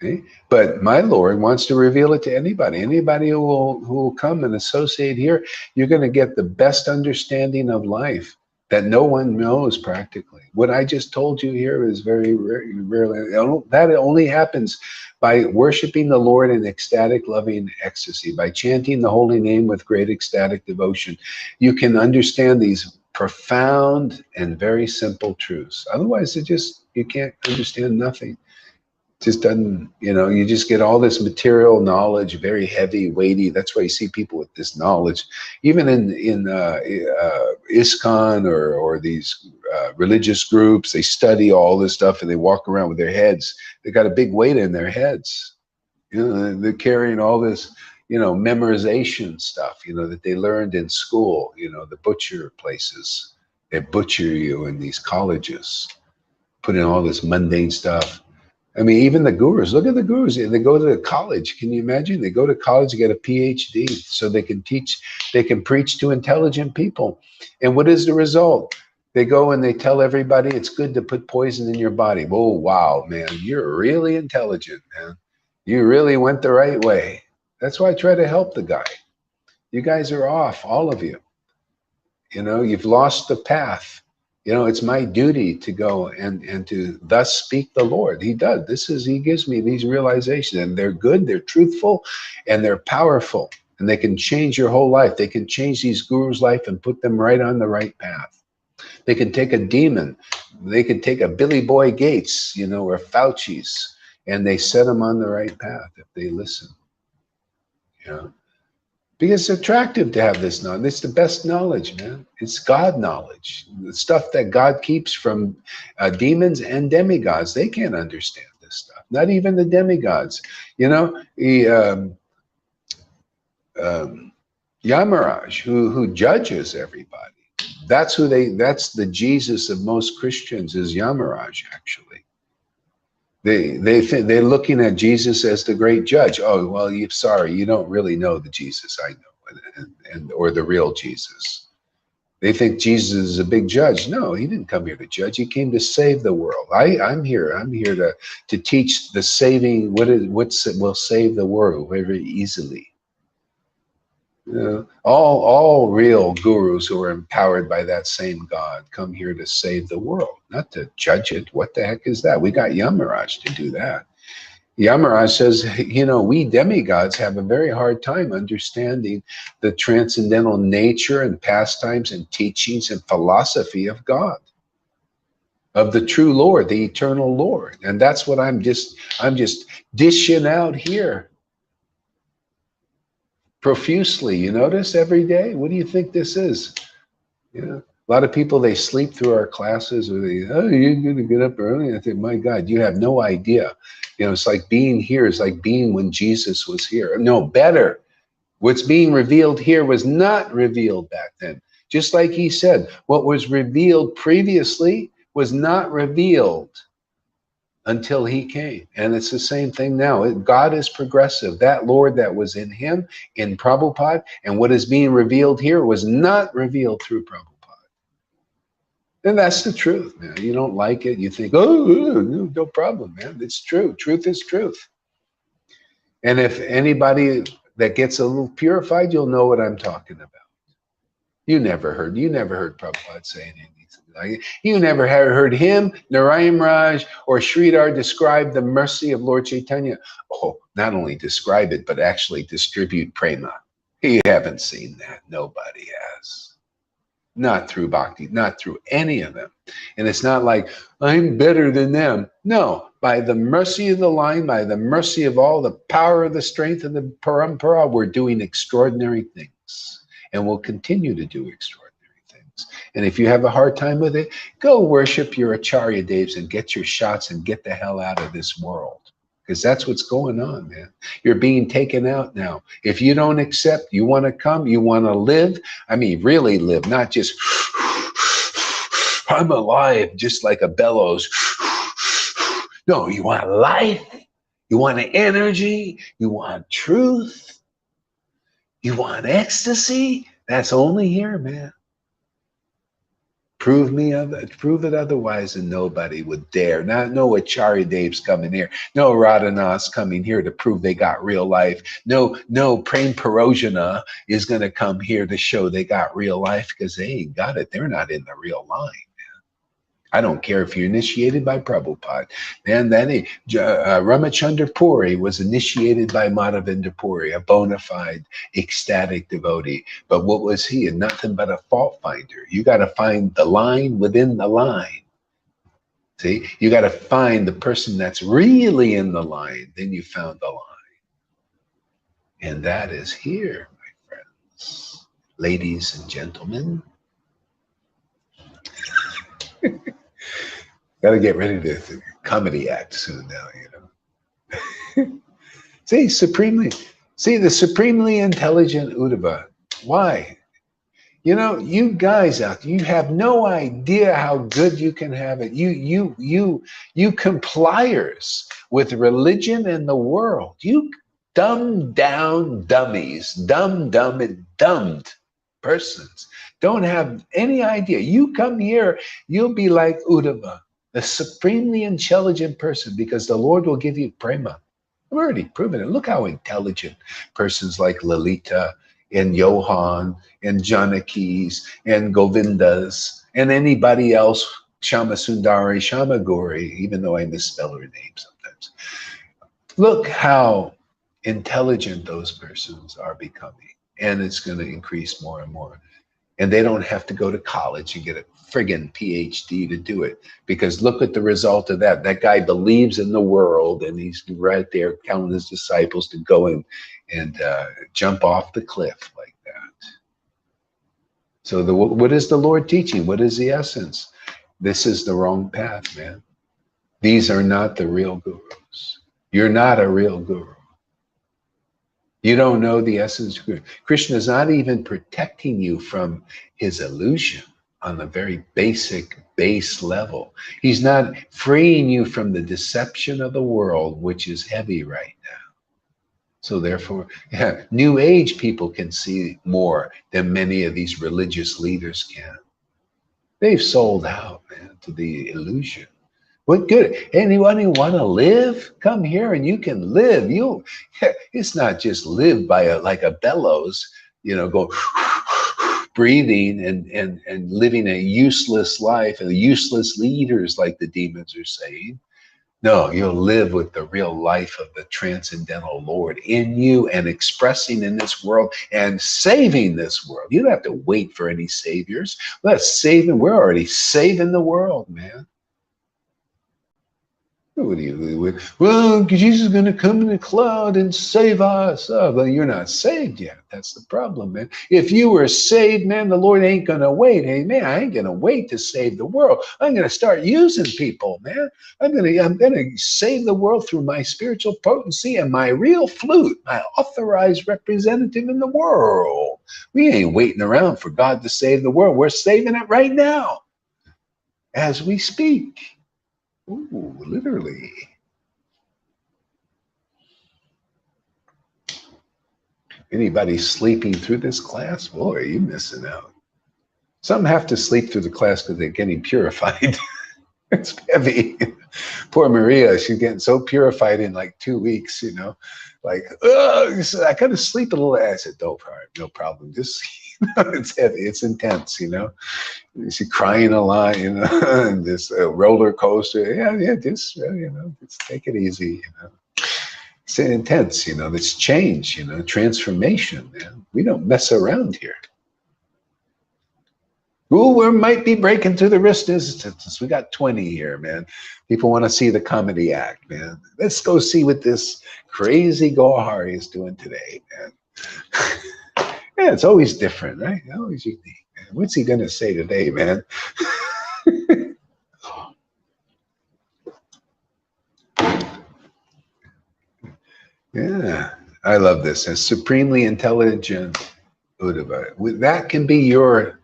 Okay? But my Lord wants to reveal it to anybody. Anybody who will come and associate here, you're going to get the best understanding of life that no one knows practically. What I just told you here is very rarely. That only happens by worshiping the Lord in ecstatic, loving ecstasy, by chanting the holy name with great ecstatic devotion. You can understand these profound and very simple truths. Otherwise, you can't understand nothing. Just doesn't, you know, you just get all this material knowledge, very heavy, weighty. That's why you see people with this knowledge, even in ISKCON or these religious groups. They study all this stuff and they walk around with their heads. They got a big weight in their heads. You know, they're carrying all this, you know, memorization stuff, you know, that they learned in school. You know, the butcher places, they butcher you in these colleges, put in all this mundane stuff. I mean, even the gurus, look at the gurus. They go to college. Can you imagine? They go to college to get a PhD so they can teach, they can preach to intelligent people. And what is the result? They go and they tell everybody it's good to put poison in your body. Oh, wow, man, you're really intelligent, man. You really went the right way. That's why I try to help the guy. You guys are off, all of you. You know, you've lost the path. You know, it's my duty to go and to thus speak the Lord. He does. He gives me these realizations, and they're good, they're truthful, and they're powerful. And they can change your whole life. They can change these gurus' life and put them right on the right path. They can take a demon. They can take a Billy Boy Gates, you know, or Fauci's, and they set them on the right path if they listen. You know? Because it's attractive to have this knowledge. It's the best knowledge, man. It's God knowledge. The stuff that God keeps from demons and demigods. They can't understand this stuff. Not even the demigods. You know, Yamaraj, who judges everybody. That's the Jesus of most Christians is Yamaraj, actually. They're looking at Jesus as the great judge. Oh, well, sorry, you don't really know the Jesus I know, or the real Jesus. They think Jesus is a big judge. No, he didn't come here to judge. He came to save the world. I'm here to teach the saving. What will save the world very easily. All real gurus who are empowered by that same God come here to save the world, not to judge it. What the heck is that? We got Yamaraj to do that. Yamaraj says, you know, we demigods have a very hard time understanding the transcendental nature and pastimes and teachings and philosophy of God, of the true Lord, the eternal Lord. And that's what I'm just dishing out here. Profusely, you notice, every day. What do you think this is? You know, a lot of people, they sleep through our classes, or you're going to get up early. I think, my God, you have no idea. You know, it's like being here is like being when Jesus was here. No, better. What's being revealed here was not revealed back then. Just like he said, what was revealed previously was not revealed until he came. And it's the same thing now. God is progressive. That Lord that was in him, in Prabhupada, and what is being revealed here was not revealed through Prabhupada. And that's the truth, man. You don't like it, you think, oh, no problem, man. It's true. Truth is truth. And if anybody that gets a little purified, you'll know what I'm talking about. You never heard Prabhupada say anything like it. You never heard him, Narayan Raj, or Sridhar describe the mercy of Lord Caitanya. Oh, not only describe it, but actually distribute prema. You haven't seen that. Nobody has. Not through bhakti, not through any of them. And it's not like, I'm better than them. No, by the mercy of the line, by the mercy of all the power of the strength of the parampara, we're doing extraordinary things. And we'll continue to do extraordinary things. And if you have a hard time with it, go worship your Acharya Devs and get your shots and get the hell out of this world. Because that's what's going on, man. You're being taken out now. If you don't accept, you want to come, you want to live, I mean, really live, not just, I'm alive, just like a bellows. No, you want life, you want energy, you want truth, you want ecstasy. That's only here, man. Prove it otherwise, and nobody would dare. No Acharya Devs coming here. No Radhanaths coming here to prove they got real life. No Prem Parojana is going to come here to show they got real life, because they ain't got it. They're not in the real line. I don't care if you're initiated by Prabhupada. Man, Ramachandra Puri was initiated by Madhavendra Puri, a bona fide ecstatic devotee. But what was he? Nothing but a fault finder. You got to find the line within the line. See, you got to find the person that's really in the line. Then you found the line. And that is here, my friends, ladies and gentlemen. Got to get ready to the comedy act soon now, you know. See, the supremely intelligent Uddhava. Why? You know, you guys out there, you have no idea how good you can have it. You compliers with religion and the world. You dumbed down dummies, dumb and dumbed persons. Don't have any idea. You come here, you'll be like Uddhava, the supremely intelligent person, because the Lord will give you prema. I've already proven it. Look how intelligent persons like Lalita and Johan and Janakis and Govindas and anybody else, Shama Sundari, Shama Gauri, even though I misspell her name sometimes. Look how intelligent those persons are becoming. And it's going to increase more and more. And they don't have to go to college and get a friggin' PhD to do it. Because look at the result of that. That guy believes in the world, and he's right there telling his disciples to go and jump off the cliff like that. So what is the Lord teaching? What is the essence? This is the wrong path, man. These are not the real gurus. You're not a real guru. You don't know the essence of Guru. Krishna is not even protecting you from his illusion on the very base level. He's not freeing you from the deception of the world, which is heavy right now. So therefore, yeah, New Age people can see more than many of these religious leaders can. They've sold out, man, to the illusion. What good? Anyone who want to live, come here and you can live. It's not just live by like a bellows, you know, go breathing and living a useless life and useless leaders like the demons are saying. No, you'll live with the real life of the transcendental Lord in you and expressing in this world and saving this world. You don't have to wait for any saviors. We're already saving the world, man. What do you, well, Jesus is going to come in a cloud and save us. Oh, well, you're not saved yet. That's the problem, man. If you were saved, man, the Lord ain't going to wait. Hey, man, I ain't going to wait to save the world. I'm going to start using people, man. I'm going to save the world through my spiritual potency and my real flute, my authorized representative in the world. We ain't waiting around for God to save the world. We're saving it right now as we speak. Ooh, literally. Anybody sleeping through this class? Boy, are you missing out. Some have to sleep through the class because they're getting purified. It's heavy. Poor Maria, she's getting so purified in like 2 weeks, you know. Like, oh, I gotta sleep a little. I said, no problem. Just, it's heavy, it's intense, you know. She's crying a lot, you know, and this roller coaster. Yeah, just, you know, just take it easy, you know. It's intense, you know, it's change, you know, transformation, man. We don't mess around here. Ooh, we might be breaking through the resistance. We got 20 here, man. People want to see the comedy act, man. Let's go see what this crazy Gohari is doing today, man. Yeah, it's always different, right? Always unique. Man. What's he going to say today, man? Yeah, I love this. A supremely intelligent Uddhava. That can be your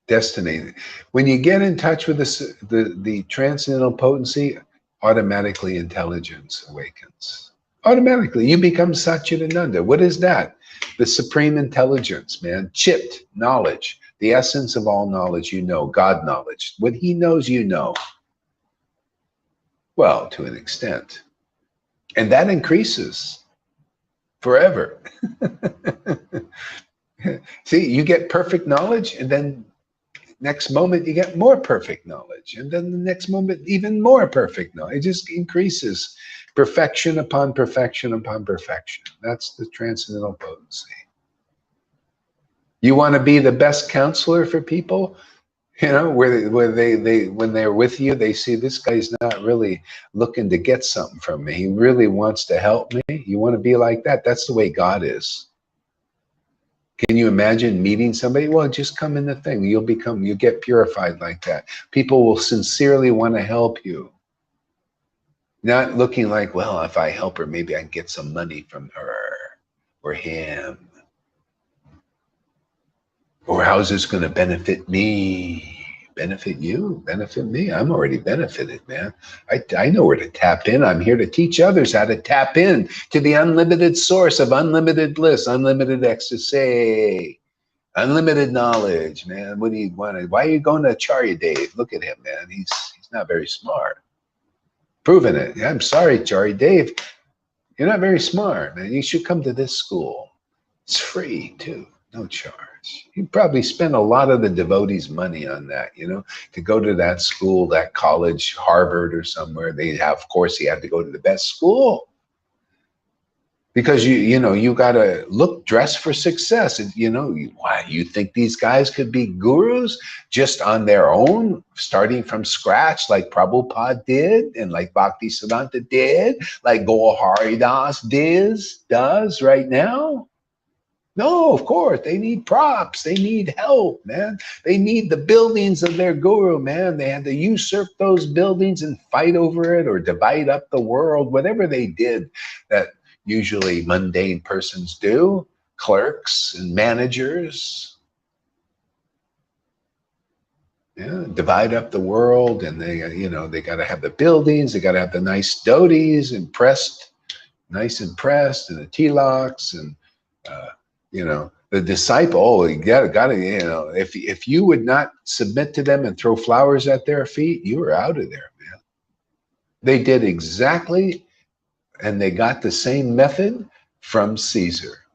destiny. When you get in touch with the transcendental potency, automatically intelligence awakens. Automatically, you become Satchidananda. What is that? The supreme intelligence, man. Chit, knowledge, the essence of all knowledge, you know, God knowledge. What he knows, you know. Well, to an extent. And that increases forever. See, you get perfect knowledge, and then next moment you get more perfect knowledge, and then the next moment even more perfect knowledge. It just increases perfection upon perfection upon perfection. That's the transcendental potency. You want to be the best counselor for people, you know, where they when they're with you, they see this guy's not really looking to get something from me. He really wants to help me. You want to be like that. That's the way God is. Can you imagine meeting somebody? Well, just come in the thing. You get purified like that. People will sincerely want to help you. Not looking like, well, if I help her, maybe I can get some money from her or him. Or how's this going to benefit me? Benefit you? Benefit me? I'm already benefited, man. I know where to tap in. I'm here to teach others how to tap in to the unlimited source of unlimited bliss, unlimited ecstasy, unlimited knowledge, man. What do you want? Why are you going to Acharya Dave? Look at him, man. He's not very smart. Proving it. Yeah, I'm sorry, Acharya Dave. You're not very smart, man. You should come to this school. It's free, too. No charge. You probably spend a lot of the devotees' money on that, you know, to go to that school, that college, Harvard or somewhere. Of course, you have to go to the best school. Because you got to dress for success. You know, why you think these guys could be gurus just on their own, starting from scratch, like Prabhupada did, and like Bhaktisiddhanta did, like Gaur Haridas does right now? No, of course, they need props. They need help, man. They need the buildings of their guru, man. They had to usurp those buildings and fight over it or divide up the world, whatever they did that usually mundane persons do, clerks and managers. Yeah, divide up the world, and they got to have the buildings, they got to have the nice dhotis nice and pressed, and the tilaks, and the disciple, you gotta, if you would not submit to them and throw flowers at their feet, you were out of there, man. They did exactly, and they got the same method from Caesar.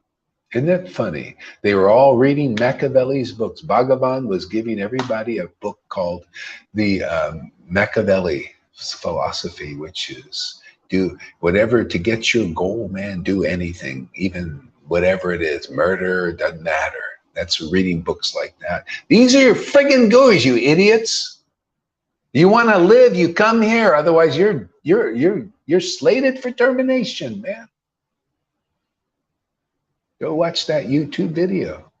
Isn't that funny? They were all reading Machiavelli's books. Bhagavan was giving everybody a book called the Machiavelli philosophy, which is do whatever to get your goal, man. Do anything, even whatever it is, murder, doesn't matter. That's reading books like that. These are your friggin' gurus, you idiots. You want to live, you come here. Otherwise, you're You're slated for termination, man. Go watch that YouTube video.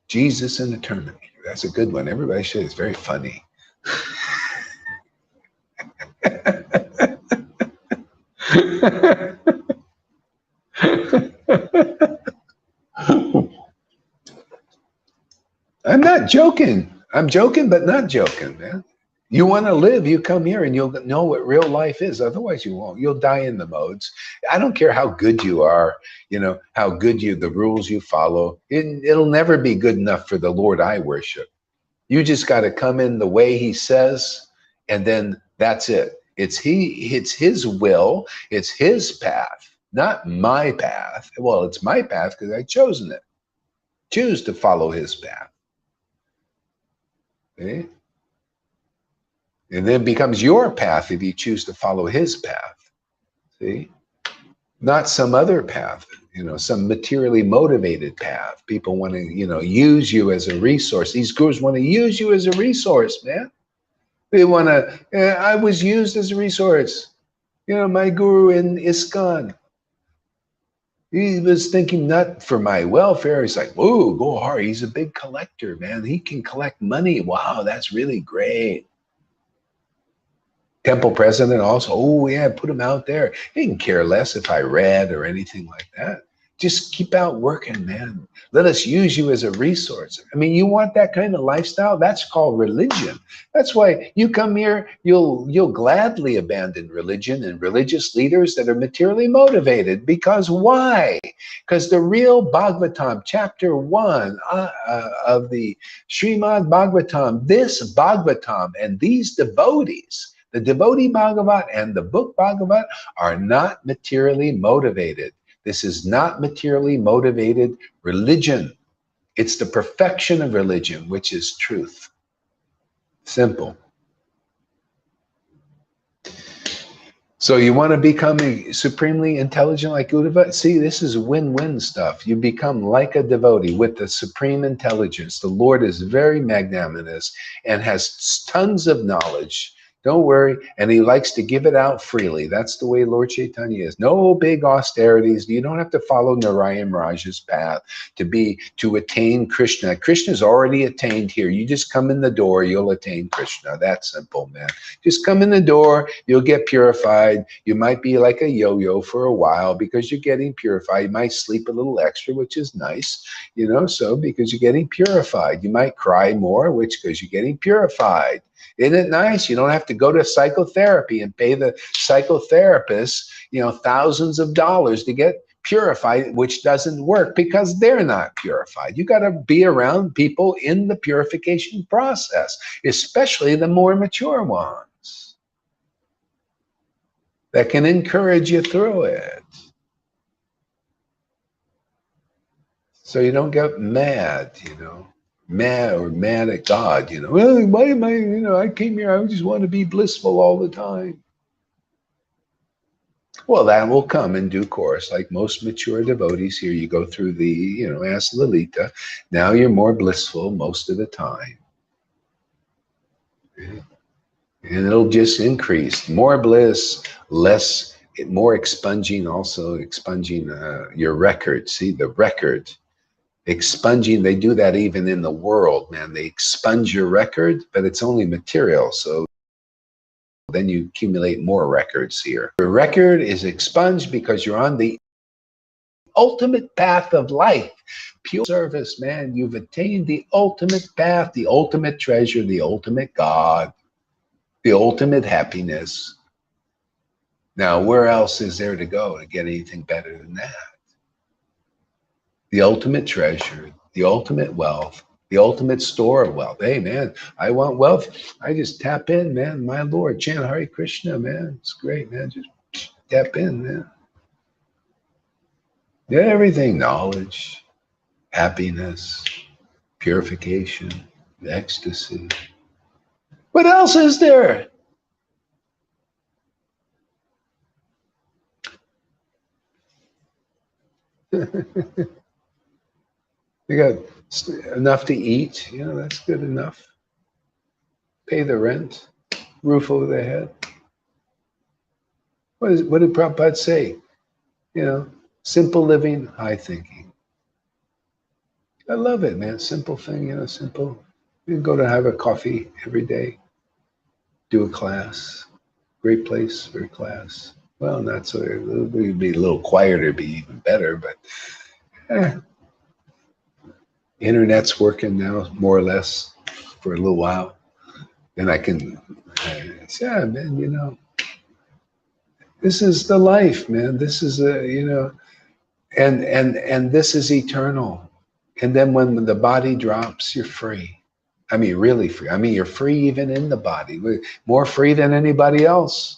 Jesus and the Terminator. That's a good one. Everybody should. It's very funny. I'm not joking. I'm joking, but not joking, man. You want to live, you come here and you'll know what real life is. Otherwise, you won't. You'll die in the modes. I don't care how good you are, how good the rules you follow. It'll never be good enough for the Lord I worship. You just got to come in the way he says, and then that's it. It's his will. It's his path, not my path. Well, it's my path because I've chosen it. Choose to follow his path. Okay? And then it becomes your path if you choose to follow his path. See? Not some other path, some materially motivated path. People want to, use you as a resource. These gurus want to use you as a resource, man. They want to, I was used as a resource. My guru in ISKCON, he was thinking not for my welfare. He's like, whoa, go hard. He's a big collector, man. He can collect money. Wow, that's really great. Temple president also, oh yeah, put him out there. He didn't care less if I read or anything like that. Just keep out working, man. Let us use you as a resource. I mean, you want that kind of lifestyle? That's called religion. That's why you come here, you'll gladly abandon religion and religious leaders that are materially motivated. Because why? Because the real Bhagavatam, chapter 1 of the Srimad Bhagavatam, this Bhagavatam and these devotees, the devotee Bhagavat and the book Bhagavat, are not materially motivated. This is not materially motivated religion. It's the perfection of religion, which is truth. Simple. So you want to become supremely intelligent like Uddhava? See, this is win-win stuff. You become like a devotee with the supreme intelligence. The Lord is very magnanimous and has tons of knowledge. Don't worry. And he likes to give it out freely. That's the way Lord Caitanya is. No big austerities. You don't have to follow Narayan Raj's path to attain Krishna. Krishna's already attained here. You just come in the door, you'll attain Krishna. That's simple, man. Just come in the door, you'll get purified. You might be like a yo-yo for a while because you're getting purified. You might sleep a little extra, which is nice, so because you're getting purified. You might cry more, which because you're getting purified. Isn't it nice? You don't have to go to psychotherapy and pay the psychotherapist, thousands of dollars to get purified, which doesn't work because they're not purified. You got to be around people in the purification process, especially the more mature ones that can encourage you through it. So you don't get mad, mad at God, well, why am I, I came here, I just want to be blissful all the time. Well, that will come in due course. Like most mature devotees here, you go through the, ask Lalita. Now you're more blissful most of the time. And it'll just increase. More bliss, more expunging, also expunging your record. See, the record. Expunging, they do that even in the world, man. They expunge your record, but it's only material. So then you accumulate more records here. Your record is expunged because you're on the ultimate path of life. Pure service, man. You've attained the ultimate path, the ultimate treasure, the ultimate God, the ultimate happiness. Now, where else is there to go to get anything better than that? The ultimate treasure, the ultimate wealth, the ultimate store of wealth. Hey, man, I want wealth. I just tap in, man. My Lord, chant Hare Krishna, man. It's great, man. Just tap in, man. Yeah, everything, knowledge, happiness, purification, ecstasy. What else is there? You got enough to eat, that's good enough. Pay the rent. roof over their head. What did Prabhupada say? You know, simple living, high thinking. I love it, man. Simple thing, you know, simple. You can go to have a coffee every day, do a class. Great place for a class. Well, not so, it would be a little quieter, be even better, but internet's working now, more or less, for a little while. Then I can, yeah, man, you know, this is the life, man. This is you know, and this is eternal. And then when the body drops, you're free. I mean, really free. I mean, you're free even in the body, more free than anybody else.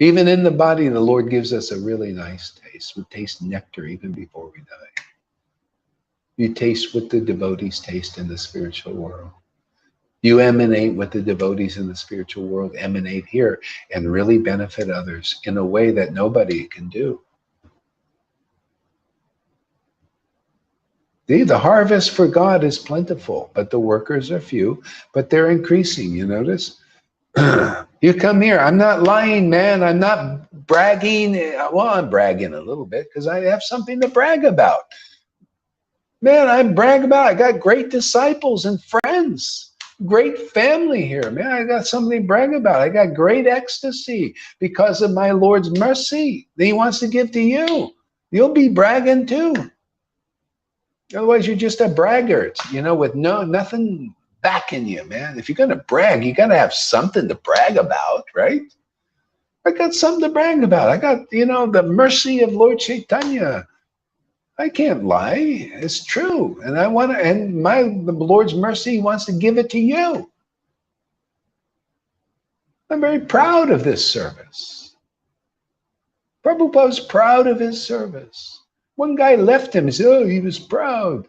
Even in the body, the Lord gives us a really nice taste. We taste nectar even before we die. You taste what the devotees taste in the spiritual world. You emanate what the devotees in the spiritual world emanate here and really benefit others in a way that nobody can do. The harvest for God is plentiful, but the workers are few, but they're increasing, you notice? You come here. I'm not lying, man. I'm not bragging. Well, I'm bragging a little bit because I have something to brag about. Man, I brag about it. I got great disciples and friends, great family here. Man, I got something to brag about. I got great ecstasy because of my Lord's mercy that he wants to give to you. You'll be bragging too. Otherwise, you're just a braggart, you know, with nothing backing you, man. If you're going to brag, you got to have something to brag about, right? I got something to brag about. I got, you know, the mercy of Lord Caitanya. I can't lie. It's true. And I want to, and the Lord's mercy, he wants to give it to you. I'm very proud of this service. Prabhupada was proud of his service. One guy left him. He said, oh, he was proud.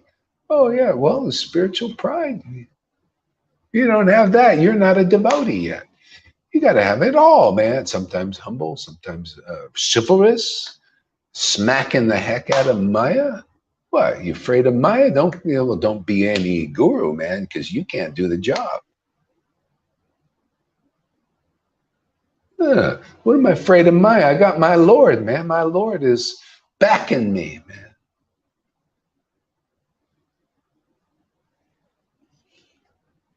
Oh, yeah. Well, the spiritual pride. You don't have that. You're not a devotee yet. You got to have it all, man. Sometimes humble, sometimes chivalrous, smacking the heck out of Maya. What? You afraid of Maya? Don't be any guru, man, because you can't do the job. What am I afraid of Maya? I got my Lord, man. My Lord is backing me,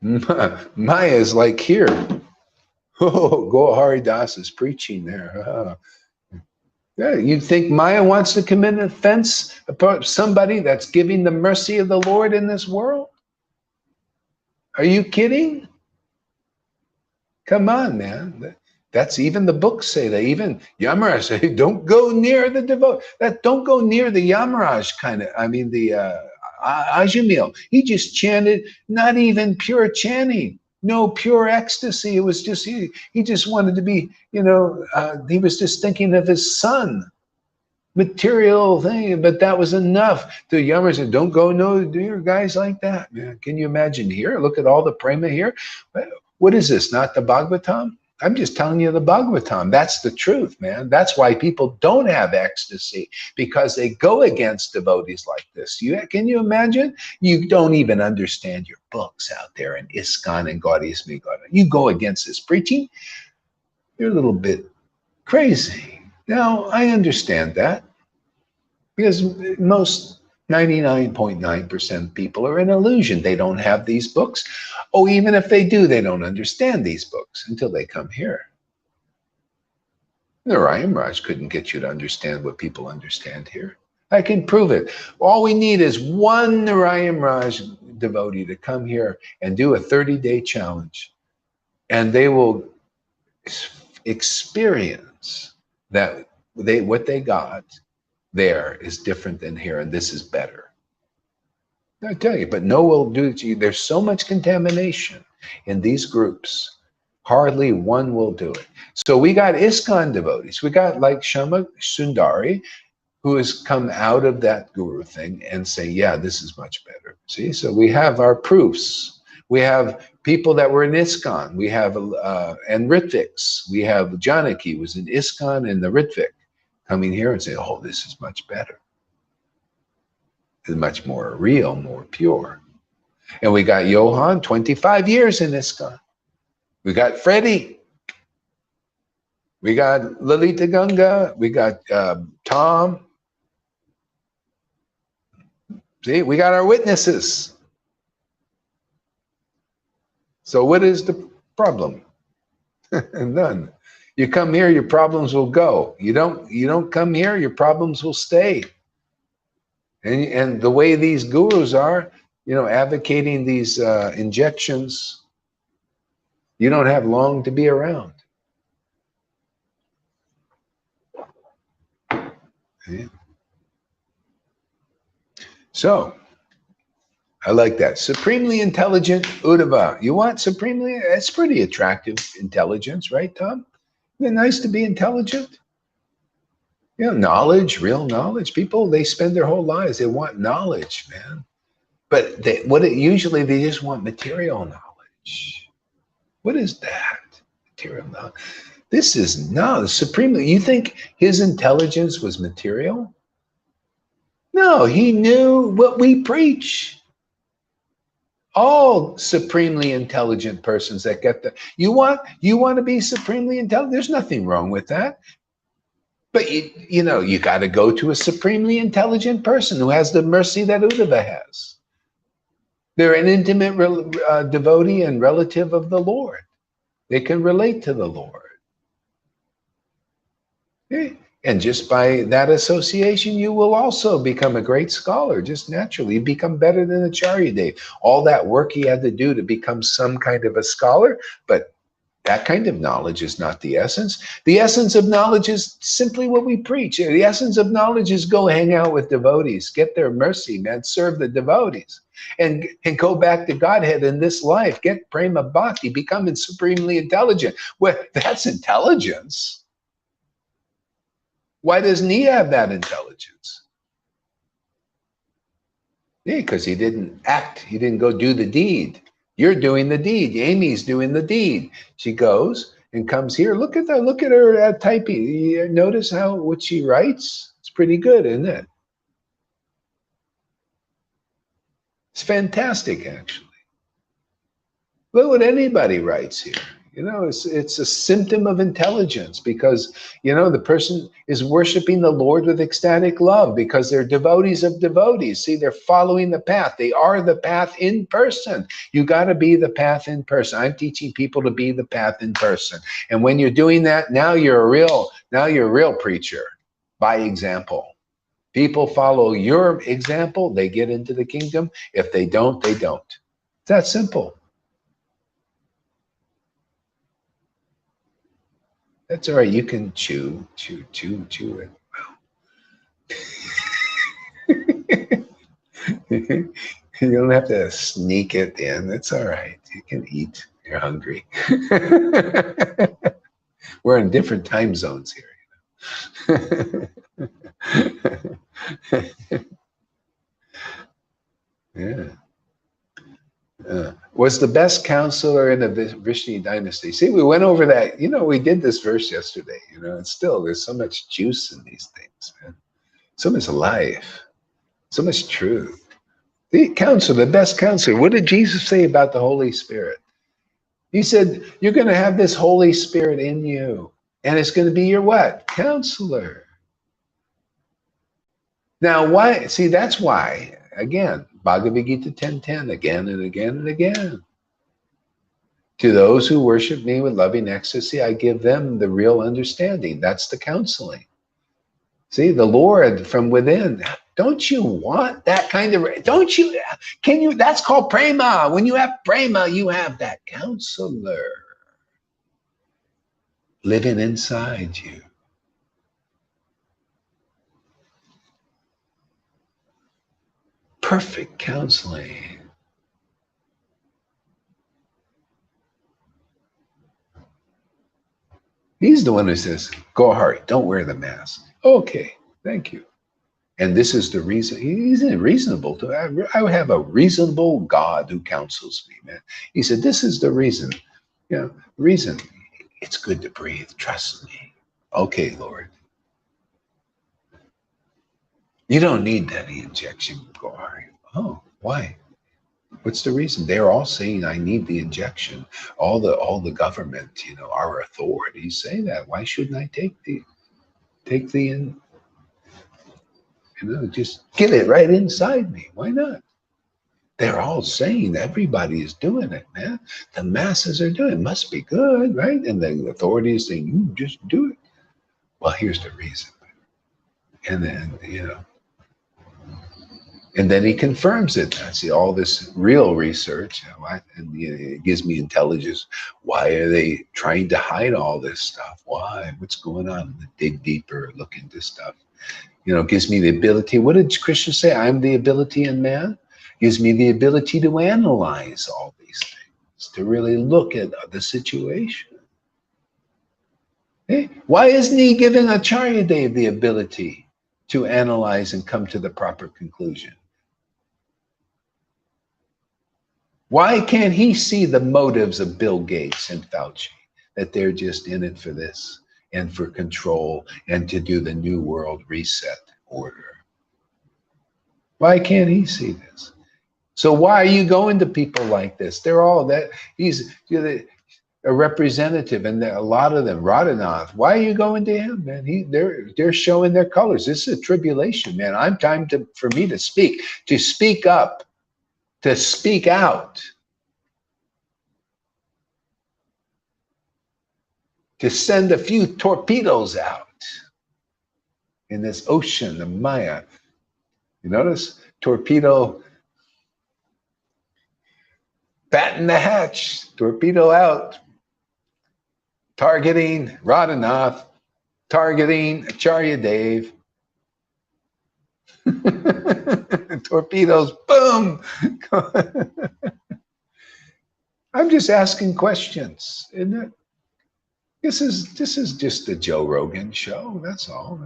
man. Maya is like here. Oh, Gohari Das is preaching there. Yeah, you think Maya wants to commit an offense about somebody that's giving the mercy of the Lord in this world? Are you kidding? Come on, man. That's even the books say that. Even Yamaraj say, don't go near the devote. Don't go near the Yamaraj kind of. I mean the Ajamil. He just chanted, not even pure chanting, no pure ecstasy. It was just he just wanted to be, you know, he was just thinking of his son. Material thing, but that was enough. The Yamaraj said, don't go near guys like that, man. Can you imagine here? Look at all the prema here. What is this? Not the Bhagavatam? I'm just telling you the Bhagavatam. That's the truth, man. That's why people don't have ecstasy, because they go against devotees like this. Can you imagine? You don't even understand your books out there in ISKCON and Gaudiya Nigoda. You go against this preaching, you're a little bit crazy. Now, I understand that because most 99.9% people are in illusion. They don't have these books. Oh, even if they do, they don't understand these books until they come here. Narayan Raj couldn't get you to understand what people understand here. I can prove it. All we need is one Narayan Raj devotee to come here and do a 30-day challenge, and they will experience that what they got there is different than here, and this is better. I tell you, but no will do it to you. There's so much contamination in these groups. Hardly one will do it. So we got ISKCON devotees. We got like Shama Sundari, who has come out of that guru thing and say, yeah, this is much better. See, so we have our proofs. We have people that were in ISKCON. We have, and Ritviks. We have Janaki was in ISKCON and the Ritvik coming here and say, oh, this is much better. It's much more real, more pure. And we got Johan, 25 years in ISKCON. We got Freddie. We got Lalita Ganga. We got Tom. See, we got our witnesses. So what is the problem? None. You come here, your problems will go. You don't come here, your problems will stay. And the way these gurus are, advocating these injections, you don't have long to be around. Yeah. So, I like that. Supremely intelligent Uddhava. You want supremely? It's pretty attractive intelligence, right, Tom? Isn't it nice to be intelligent? Knowledge, real knowledge. People, they spend their whole lives, they want knowledge, man. But usually they just want material knowledge. What is that? Material knowledge. This is not supremely. You think his intelligence was material? No, he knew what we preach. All supremely intelligent persons that get the you want to be supremely intelligent. There's nothing wrong with that. But you got to go to a supremely intelligent person who has the mercy that Uddhava has. They're an intimate devotee and relative of the Lord. They can relate to the Lord. Okay? And just by that association, you will also become a great scholar, just naturally. You become better than Acharya Dev. All that work he had to do to become some kind of a scholar, but that kind of knowledge is not the essence. The essence of knowledge is simply what we preach. The essence of knowledge is go hang out with devotees, get their mercy, man, serve the devotees, and go back to Godhead in this life, get prema bhakti, becoming supremely intelligent. Well, that's intelligence. Why doesn't he have that intelligence? Yeah, because he didn't act. He didn't go do the deed. You're doing the deed. Amy's doing the deed. She goes and comes here. Look at her typing. You notice what she writes? It's pretty good, isn't it? It's fantastic, actually. Look what anybody writes here. It's a symptom of intelligence because, the person is worshiping the Lord with ecstatic love because they're devotees of devotees. See, they're following the path. They are the path in person. You got to be the path in person. I'm teaching people to be the path in person. And when you're doing that, now you're a real preacher by example. People follow your example, they get into the kingdom. If they don't, they don't. It's that simple. That's all right. You can chew it. You don't have to sneak it in. It's all right. You can eat. You're hungry. We're in different time zones here. Yeah. Was the best counselor in the Vishnu dynasty. See, we went over that. We did this verse yesterday. And still, there's so much juice in these things, man. So much life, so much truth. The counselor, the best counselor. What did Jesus say about the Holy Spirit? He said, you're going to have this Holy Spirit in you, and it's going to be your what? Counselor. Now, why? See, that's why, again, Bhagavad Gita 10:10, again and again and again. To those who worship me with loving ecstasy, I give them the real understanding. That's the counseling. See, the Lord from within. Don't you want that kind of, that's called prema. When you have prema, you have that counselor living inside you. Perfect counseling. He's the one who says, go hard, don't wear the mask. Okay, thank you. And this is the reason. He's reasonable. I would have a reasonable God who counsels me, man. He said, this is the reason. Reason. It's good to breathe. Trust me. Okay, Lord. You don't need any injection, go hard. Oh, why? What's the reason? They're all saying, I need the injection. All the government, our authorities say that. Why shouldn't I just get it right inside me? Why not? They're all saying everybody is doing it, man. The masses are doing it. Must be good, right? And the authorities saying, you just do it. Well, here's the reason. And then, and then he confirms it. I see all this real research, and it gives me intelligence. Why are they trying to hide all this stuff? Why? What's going on? Dig deeper, look into stuff. Gives me the ability. What did Krishna say? I'm the ability in man. Gives me the ability to analyze all these things, to really look at the situation. Hey, why isn't he giving Acharya Dev the ability to analyze and come to the proper conclusion? Why can't he see the motives of Bill Gates and Fauci, that they're just in it for this and for control and to do the new world reset order? Why can't he see this? So why are you going to people like this? They're all that. He's a representative, and a lot of them, Radhanath. Why are you going to him, man? They're showing their colors. This is a tribulation, man. For me to speak up, to speak out, to send a few torpedoes out in this ocean of Maya. You notice torpedo. Batten the hatch, torpedo out, targeting Radhanath, targeting Acharya Dev. Torpedoes, boom. I'm just asking questions, isn't it? This is just the Joe Rogan show. That's all.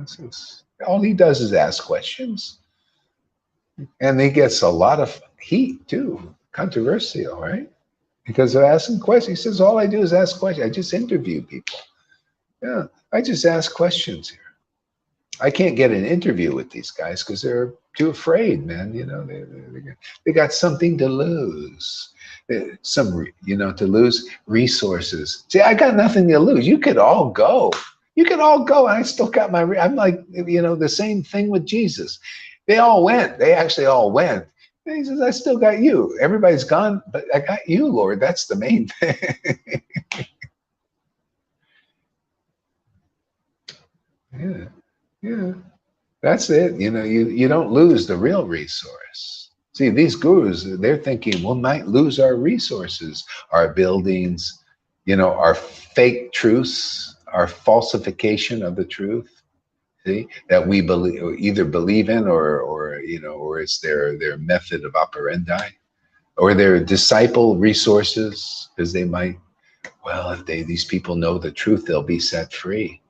All he does is ask questions, and he gets a lot of heat too. Controversial, right? Because they're asking questions. He says, all I do is ask questions. I just interview people. Yeah, I just ask questions here. I can't get an interview with these guys because they're too afraid, man. They got something to lose. To lose resources. See, I got nothing to lose. You could all go. You could all go. And I still got I'm like, the same thing with Jesus. They all went. They actually all went. And he says, I still got you. Everybody's gone, but I got you, Lord. That's the main thing. Yeah. That's it. You don't lose the real resource. See, these gurus, they're thinking, we might lose our resources, our buildings, our fake truths, our falsification of the truth. See, that we either believe in or it's their method of operandi, or their disciple resources, because they might, if these people know the truth, they'll be set free.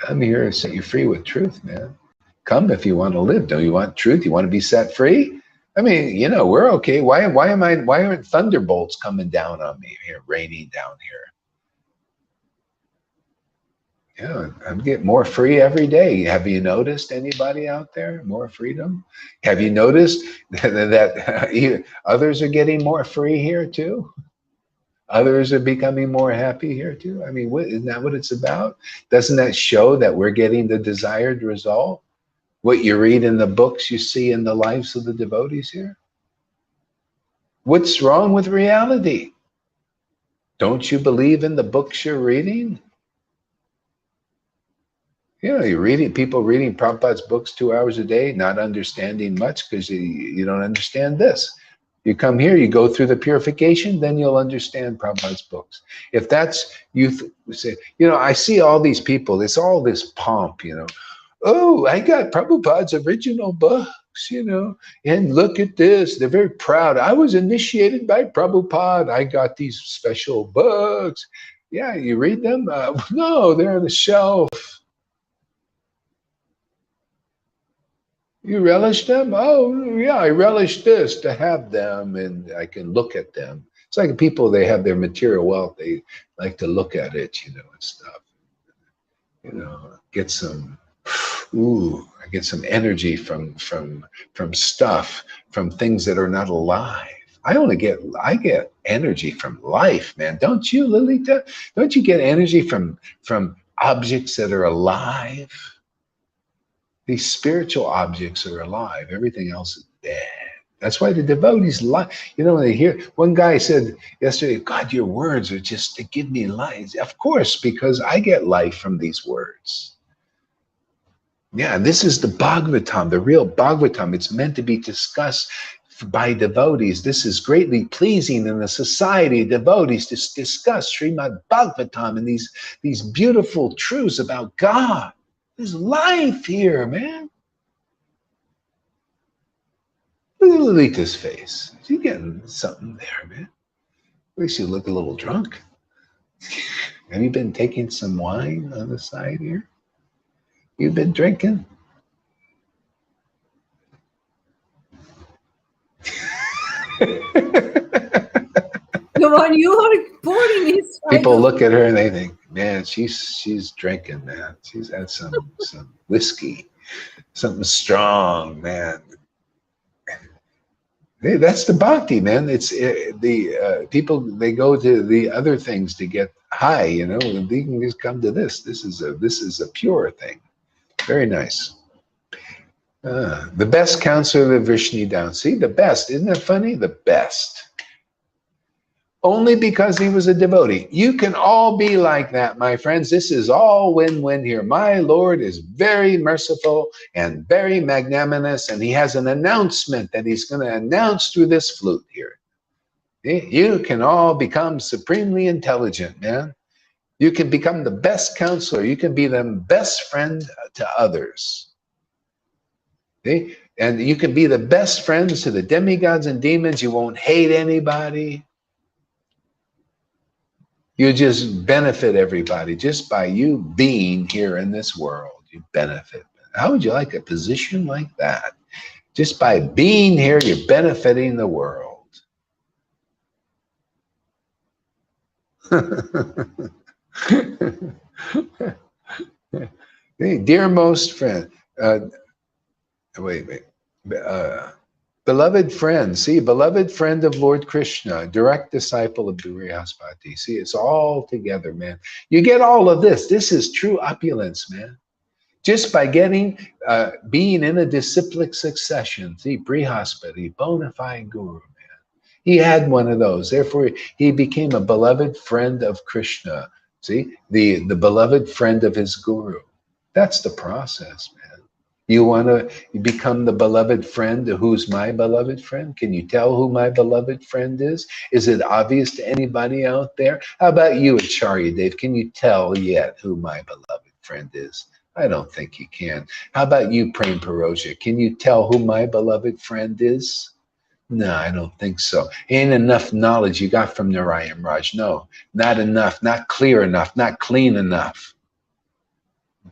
I'm here to set you free with truth, man. Come if you want to live. Don't you want truth? You want to be set free? I mean, we're okay. Why aren't thunderbolts coming down on me here, raining down here? Yeah, I'm getting more free every day. Have you noticed anybody out there? More freedom? Have you noticed that others are getting more free here too? Others are becoming more happy here too? I mean, isn't that what it's about? Doesn't that show that we're getting the desired result? What you read in the books, you see in the lives of the devotees here? What's wrong with reality? Don't you believe in the books you're reading? You're reading, people reading Prabhupada's books 2 hours a day, not understanding much because you don't understand this. You come here, you go through the purification, then you'll understand Prabhupada's books. If that's, say, I see all these people, it's all this pomp, Oh, I got Prabhupada's original books, and look at this. They're very proud. I was initiated by Prabhupada. I got these special books. Yeah, you read them? No, they're on the shelf. You relish them? Oh, yeah, I relish this to have them, and I can look at them. It's like people, they have their material wealth. They like to look at it, and stuff. Get some, I get some energy from stuff, from things that are not alive. I get energy from life, man. Don't you, Lolita? Don't you get energy from objects that are alive? These spiritual objects are alive. Everything else is dead. That's why the devotees lie. You know, they hear, one guy said yesterday, God, your words are just to give me life. Of course, because I get life from these words. Yeah, this is the Bhagavatam, the real Bhagavatam. It's meant to be discussed by devotees. This is greatly pleasing in the society of devotees to discuss Srimad Bhagavatam and these beautiful truths about God. There's life here, man. Look at Lolita's face. She's getting something there, man. At least you look a little drunk. Have you been taking some wine on the side here? You've been drinking? The one you are pouring is People look at her and they think, man, she's drinking, man. She's had some whiskey, something strong, man. Hey, that's the bhakti, man. It's the people, they go to the other things to get high, you know, and they can just come to this. This is a pure thing. Very nice. The best counselor of Vrishni down. See, the best. Isn't that funny? The best. Only because he was a devotee. You can all be like that, my friends. This is all win-win here. My Lord is very merciful and very magnanimous, and he has an announcement that he's going to announce through this flute here. You can all become supremely intelligent, man. You can become the best counselor. You can be the best friend to others. See? And you can be the best friends to the demigods and demons. You won't hate anybody. You just benefit everybody just by you being here in this world. You benefit. How would you like a position like that? Just by being here, you're benefiting the world. Hey, dearmost friend. Wait. Beloved friend, see, beloved friend of Lord Krishna, direct disciple of Brihaspati. See, it's all together, man. You get all of this. This is true opulence, man. Just by getting, being in a disciplic succession. See, Brihaspati, bona fide guru, man. He had one of those. Therefore, he became a beloved friend of Krishna. See, the beloved friend of his guru. That's the process, man. You want to become the beloved friend? Who's my beloved friend? Can you tell who my beloved friend is? Is it obvious to anybody out there? How about you, Acharya Dave? Can you tell yet who my beloved friend is? I don't think you can. How about you, Prem Paroja? Can you tell who my beloved friend is? No, I don't think so. Ain't enough knowledge you got from Narayan Raj. No, not enough, not clear enough, not clean enough.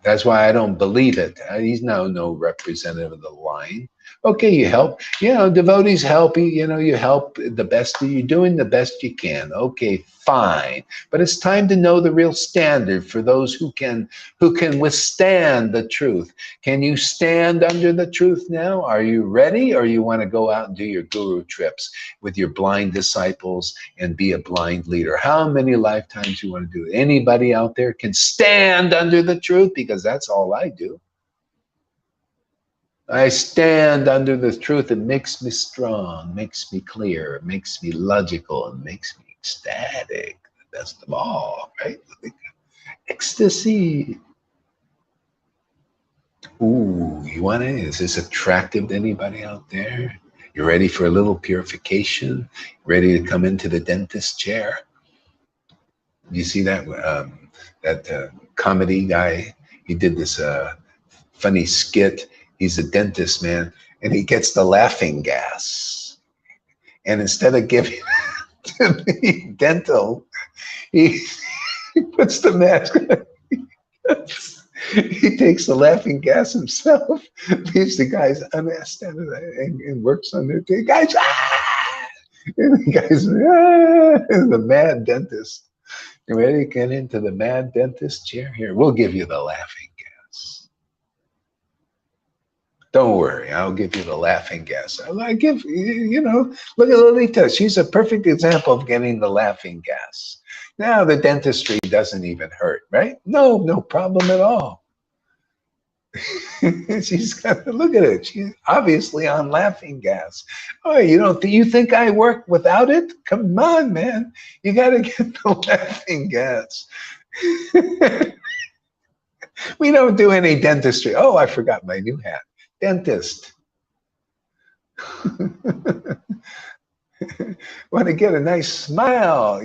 That's why I don't believe it. He's no representative of the line. Okay, you help. You know, devotees help you. You know, you help the best. You're doing the best you can. Okay, fine. But it's time to know the real standard for those who can withstand the truth. Can you stand under the truth now? Are you ready, or you want to go out and do your guru trips with your blind disciples and be a blind leader? How many lifetimes you want to do it? Anybody out there can stand under the truth? Because that's all I do. I stand under the truth. It makes me strong, makes me clear, makes me logical, and makes me ecstatic. The best of all, right? Ecstasy. Ooh, you want it? Is this attractive to anybody out there? You ready for a little purification? Ready to come into the dentist chair? You see that comedy guy? He did this funny skit. He's a dentist, man, and he gets the laughing gas. And instead of giving to me dental, he puts the mask on. He takes the laughing gas himself, leaves the guys unanesthetic and works on their thing. Guys, ah! And the guys, ah! And the mad dentist. You ready to get into the mad dentist chair? Here, we'll give you the laughing gas. Don't worry, I'll give you the laughing gas. I give, look at Lolita. She's a perfect example of getting the laughing gas. Now the dentistry doesn't even hurt, right? No problem at all. She's got, look at it. She's obviously on laughing gas. Oh, you think I work without it? Come on, man. You got to get the laughing gas. We don't do any dentistry. Oh, I forgot my new hat. Dentist. Want to get a nice smile,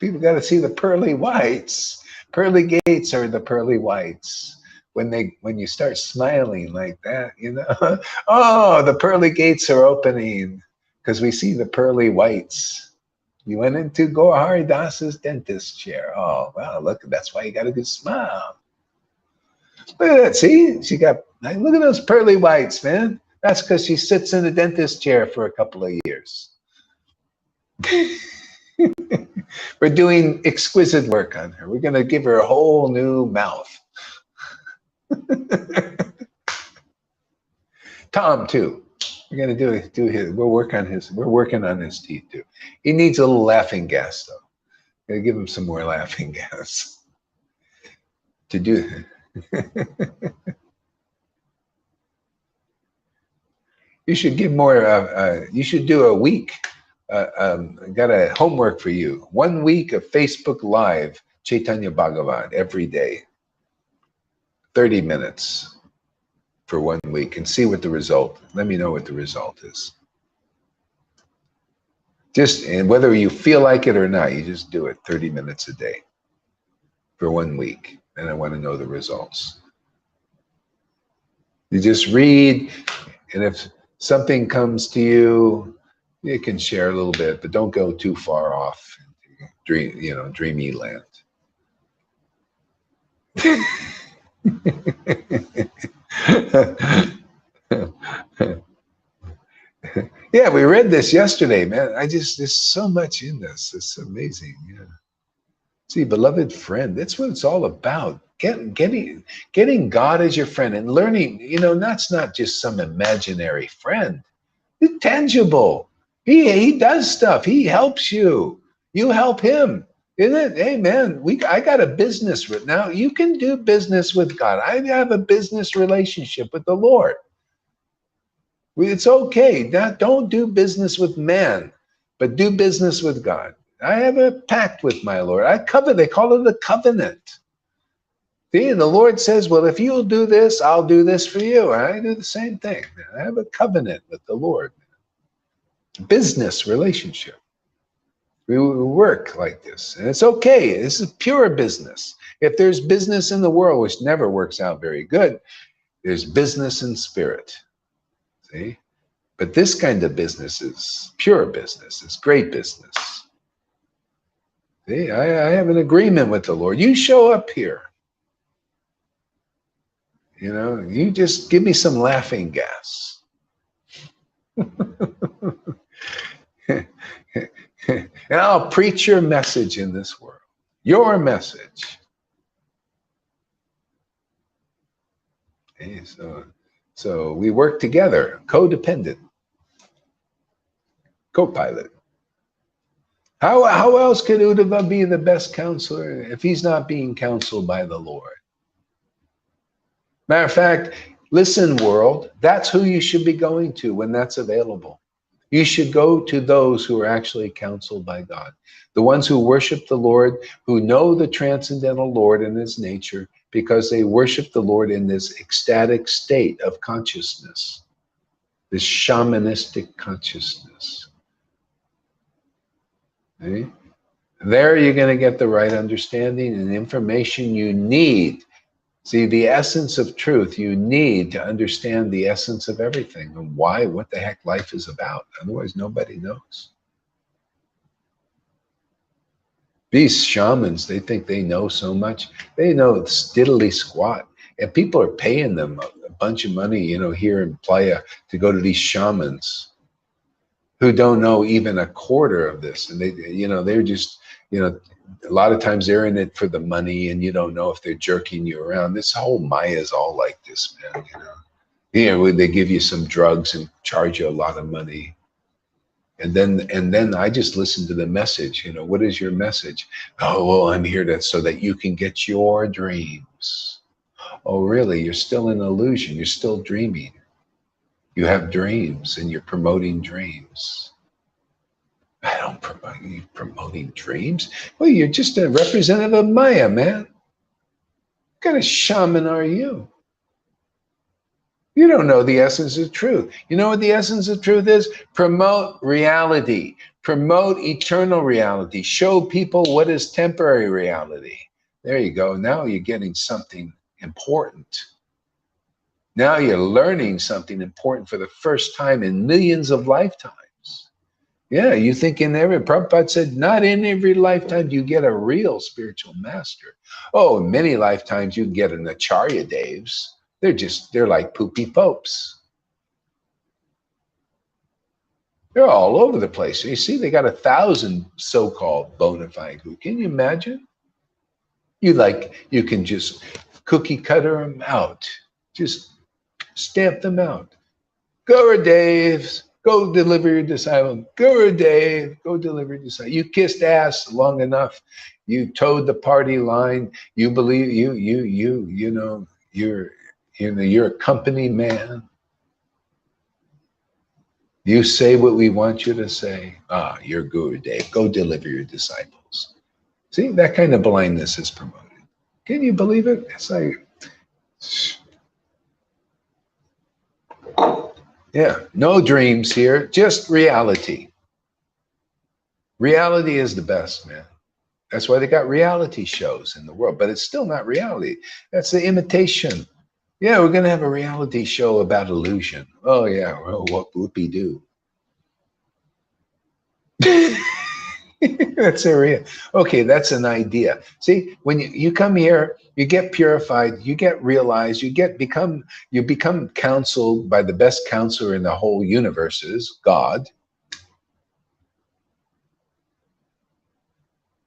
People got to see the pearly whites. Pearly gates are the pearly whites. When you start smiling like that, oh, the pearly gates are opening because we see the pearly whites. You went into Gaur Das's dentist chair. Oh, well, look, that's why you got a good smile. Look at that, see? Look at those pearly whites, man. That's because she sits in a dentist chair for a couple of years. We're doing exquisite work on her. We're going to give her a whole new mouth. Tom, too. We're going to do his. We're working on his teeth, too. He needs a little laughing gas, though. Going to give him some more laughing gas to do. You should give more. You should do a week. Got a homework for you. 1 week of Facebook Live Chaitanya Bhagavan every day. 30 minutes for 1 week, and see what the result. Let me know what the result is. And whether you feel like it or not, you just do it 30 minutes a day for 1 week, and I want to know the results. You just read, and if something comes to you, you can share a little bit, but don't go too far off, dreamy land. Yeah, we read this yesterday, man. There's so much in this. It's amazing. Yeah. See, beloved friend, that's what it's all about. Getting God as your friend and learning, that's not just some imaginary friend. It's tangible. He does stuff. He helps you. You help him. Isn't it? Hey, man, I got a business right now. You can do business with God. I have a business relationship with the Lord. It's okay. Don't do business with man, but do business with God. I have a pact with my Lord. They call it a covenant. See, and the Lord says, well, if you'll do this, I'll do this for you. And I do the same thing. I have a covenant with the Lord. Business relationship. We work like this. And it's okay. This is pure business. If there's business in the world, which never works out very good, there's business in spirit. See? But this kind of business is pure business. It's great business. See? I have an agreement with the Lord. You show up here. You just give me some laughing gas. And I'll preach your message in this world. Your message. Okay, so we work together, codependent, co-pilot. How else could Uddhava be the best counselor if he's not being counseled by the Lord? Matter of fact, listen, world, that's who you should be going to when that's available. You should go to those who are actually counseled by God. The ones who worship the Lord, who know the transcendental Lord and his nature, because they worship the Lord in this ecstatic state of consciousness, this shamanistic consciousness. Okay? There you're going to get the right understanding and information you need. See, the essence of truth, you need to understand the essence of everything and what the heck life is about. Otherwise, nobody knows. These shamans, they think they know so much. They know diddly squat. And people are paying them a bunch of money, here in Playa to go to these shamans who don't know even a quarter of this. And they're just, a lot of times they're in it for the money, and you don't know if they're jerking you around. This whole Maya is all like this, man. You know, they give you some drugs and charge you a lot of money. And then I just listen to the message. You know, what is your message? Oh, well, I'm here so that you can get your dreams. Oh, really? You're still in illusion. You're still dreaming. You have dreams and you're promoting dreams. I don't promote you promoting dreams. Well, you're just a representative of Maya, man. What kind of shaman are you? You don't know the essence of truth. You know what the essence of truth is? Promote reality. Promote eternal reality. Show people what is temporary reality. There you go. Now you're getting something important. Now you're learning something important for the first time in millions of lifetimes. Yeah, you think in every, Prabhupada said, not in every lifetime do you get a real spiritual master. Oh, in many lifetimes you get an Acharya Devs. They're like poopy popes. They're all over the place. You see, they got 1,000 so-called bona fide gurus. Can you imagine? You can just cookie cutter them out. Just stamp them out. Gurudevs, go deliver your disciple. Gurudev, go deliver your disciple. You kissed ass long enough. You towed the party line. You believe you're a company man. You say what we want you to say. Ah, you're Gurudev. Go deliver your disciples. See, that kind of blindness is promoted. Can you believe it? It's like, yeah, no dreams here, just reality. Reality is the best, man. That's why they got reality shows in the world, but it's still not reality. That's the imitation. Yeah, we're going to have a reality show about illusion. Oh, yeah, well, what whoopee-doo. That's a real. Okay, that's an idea. See, when you come here, you get purified, you get realized, you become counseled by the best counselor in the whole universe, is God.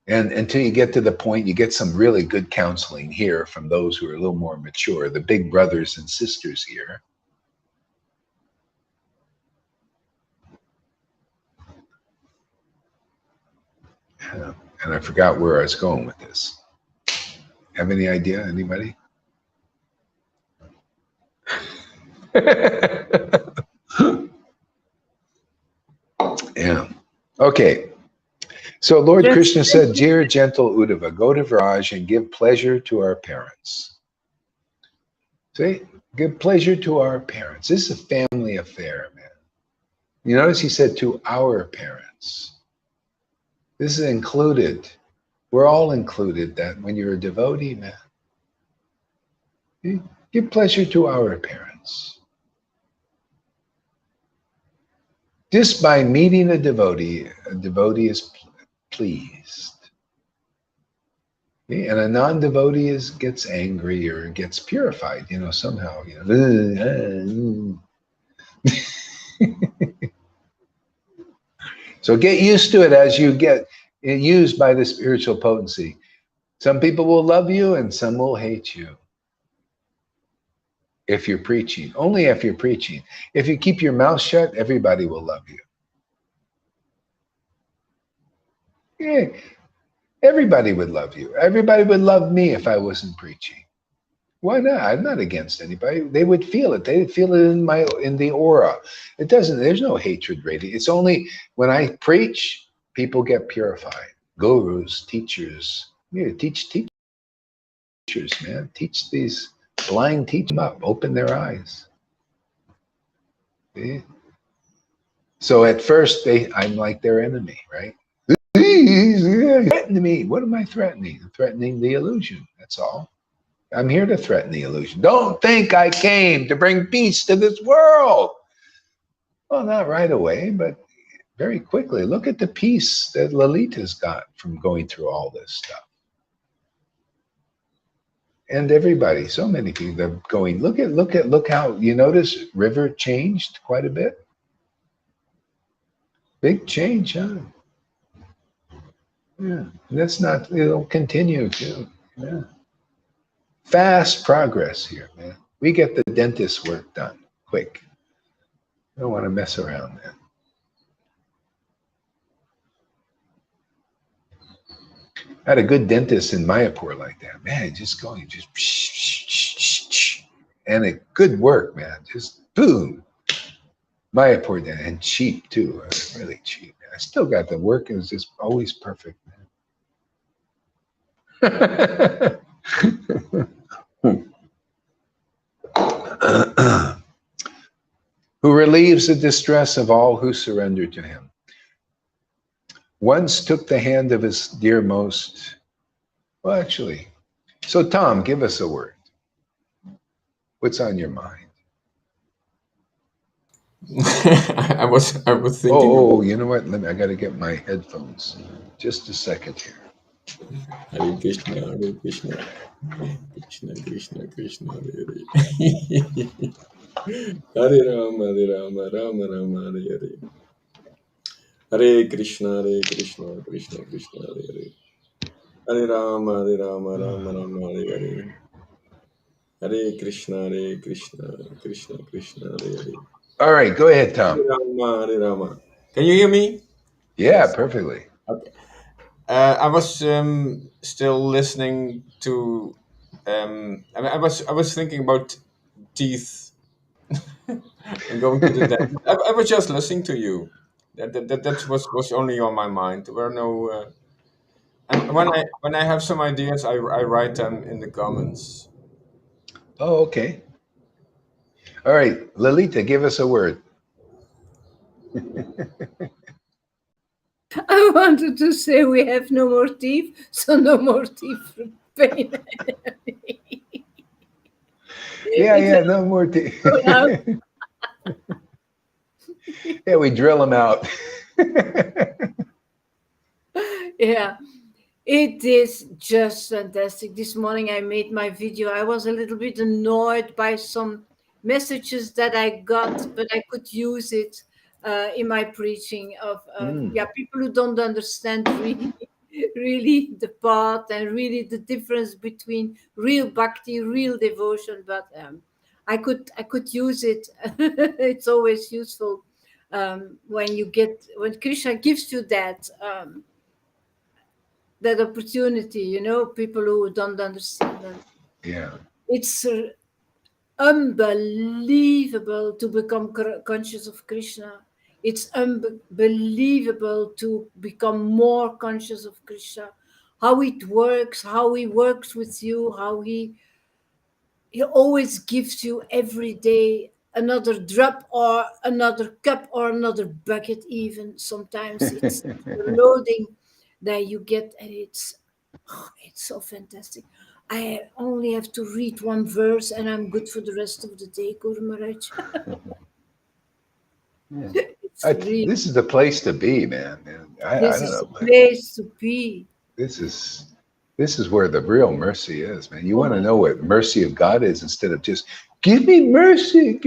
And until you get to the point, you get some really good counseling here from those who are a little more mature, the big brothers and sisters here. And I forgot where I was going with this. Have any idea, anybody? Yeah. Okay. So Lord Krishna said, Dear gentle Uddhava, go to Vraj and give pleasure to our parents. See? Give pleasure to our parents. This is a family affair, man. You notice he said to our parents. This is included. We're all included that when you're a devotee, man. Give pleasure to our parents. Just by meeting a devotee is pleased. And a non-devotee gets angry or gets purified, somehow. So get used to it as you get used by the spiritual potency. Some people will love you and some will hate you. If you're preaching, only if you're preaching. If you keep your mouth shut, everybody will love you. Yeah, everybody would love you. Everybody would love me if I wasn't preaching. Why not? I'm not against anybody. They would feel it. They'd feel it in the aura. There's no hatred radiating. It's only when I preach, people get purified. Gurus, teachers, teach teachers, man. Teach these blind, teach them up, open their eyes. See? So at first, I'm like their enemy, right? Threatening me. What am I threatening? I'm threatening the illusion. That's all. I'm here to threaten the illusion. Don't think I came to bring peace to this world. Well, not right away, but very quickly. Look at the peace that Lalita's got from going through all this stuff. And everybody, so many people are going, look how, you notice River changed quite a bit? Big change, huh? Yeah, that's not, it'll continue to, yeah. Fast progress here, man. We get the dentist work done. quick. I don't want to mess around, man. I had a good dentist in Mayapur like that. Man, just going, just and it good work, man. Just boom. Mayapur then, and cheap too. Really cheap. I still got the work. It was just always perfect, man. Who relieves the distress of all who surrender to him. Once took the hand of his dearmost. Well, actually, so Tom, give us a word. What's on your mind? I was thinking. Oh, you know what? I got to get my headphones. Just a second here. Hare Krishna, Hare Krishna, Krishna Krishna, Krishna Hare Hare. Hare Rama, Rama Rama, Hare Hare. Hare Krishna, Krishna Krishna, Hare Hare. Hare Rama, Rama Rama, Hare Hare. Hare Krishna, Krishna Krishna, Hare Hare. All right, go ahead, Tom. Hare Rama, Hare Rama. Can you hear me? Yeah, Yes. perfectly. Okay. I was still listening to. I was thinking about teeth and going to the dentist. I was just listening to you. That was only on my mind. There were no. And when I have some ideas, I write them in the comments. Oh, okay. All right, Lalita, give us a word. I wanted to say we have no more teeth, so no more teeth pain. Yeah, no more teeth. Yeah, we drill them out. Yeah, it is just fantastic. This morning I made my video. I was a little bit annoyed by some messages that I got, but I could use it in my preaching of people who don't understand really the path and really the difference between real bhakti, real devotion. But I could use it. It's always useful when Krishna gives you that opportunity. People who don't understand them. Yeah. It's unbelievable to become conscious of Krishna. It's unbelievable to become more conscious of Krishna, how it works, how he works with you, how he always gives you every day another drop or another cup or another bucket. Even sometimes it's loading that you get, and it's so fantastic. I only have to read one verse and I'm good for the rest of the day, Guru Maharaj. This is the place to be, man. I This don't is know. the place to be. This is where the real mercy is, man. You want to know what mercy of God is instead of just give me mercy,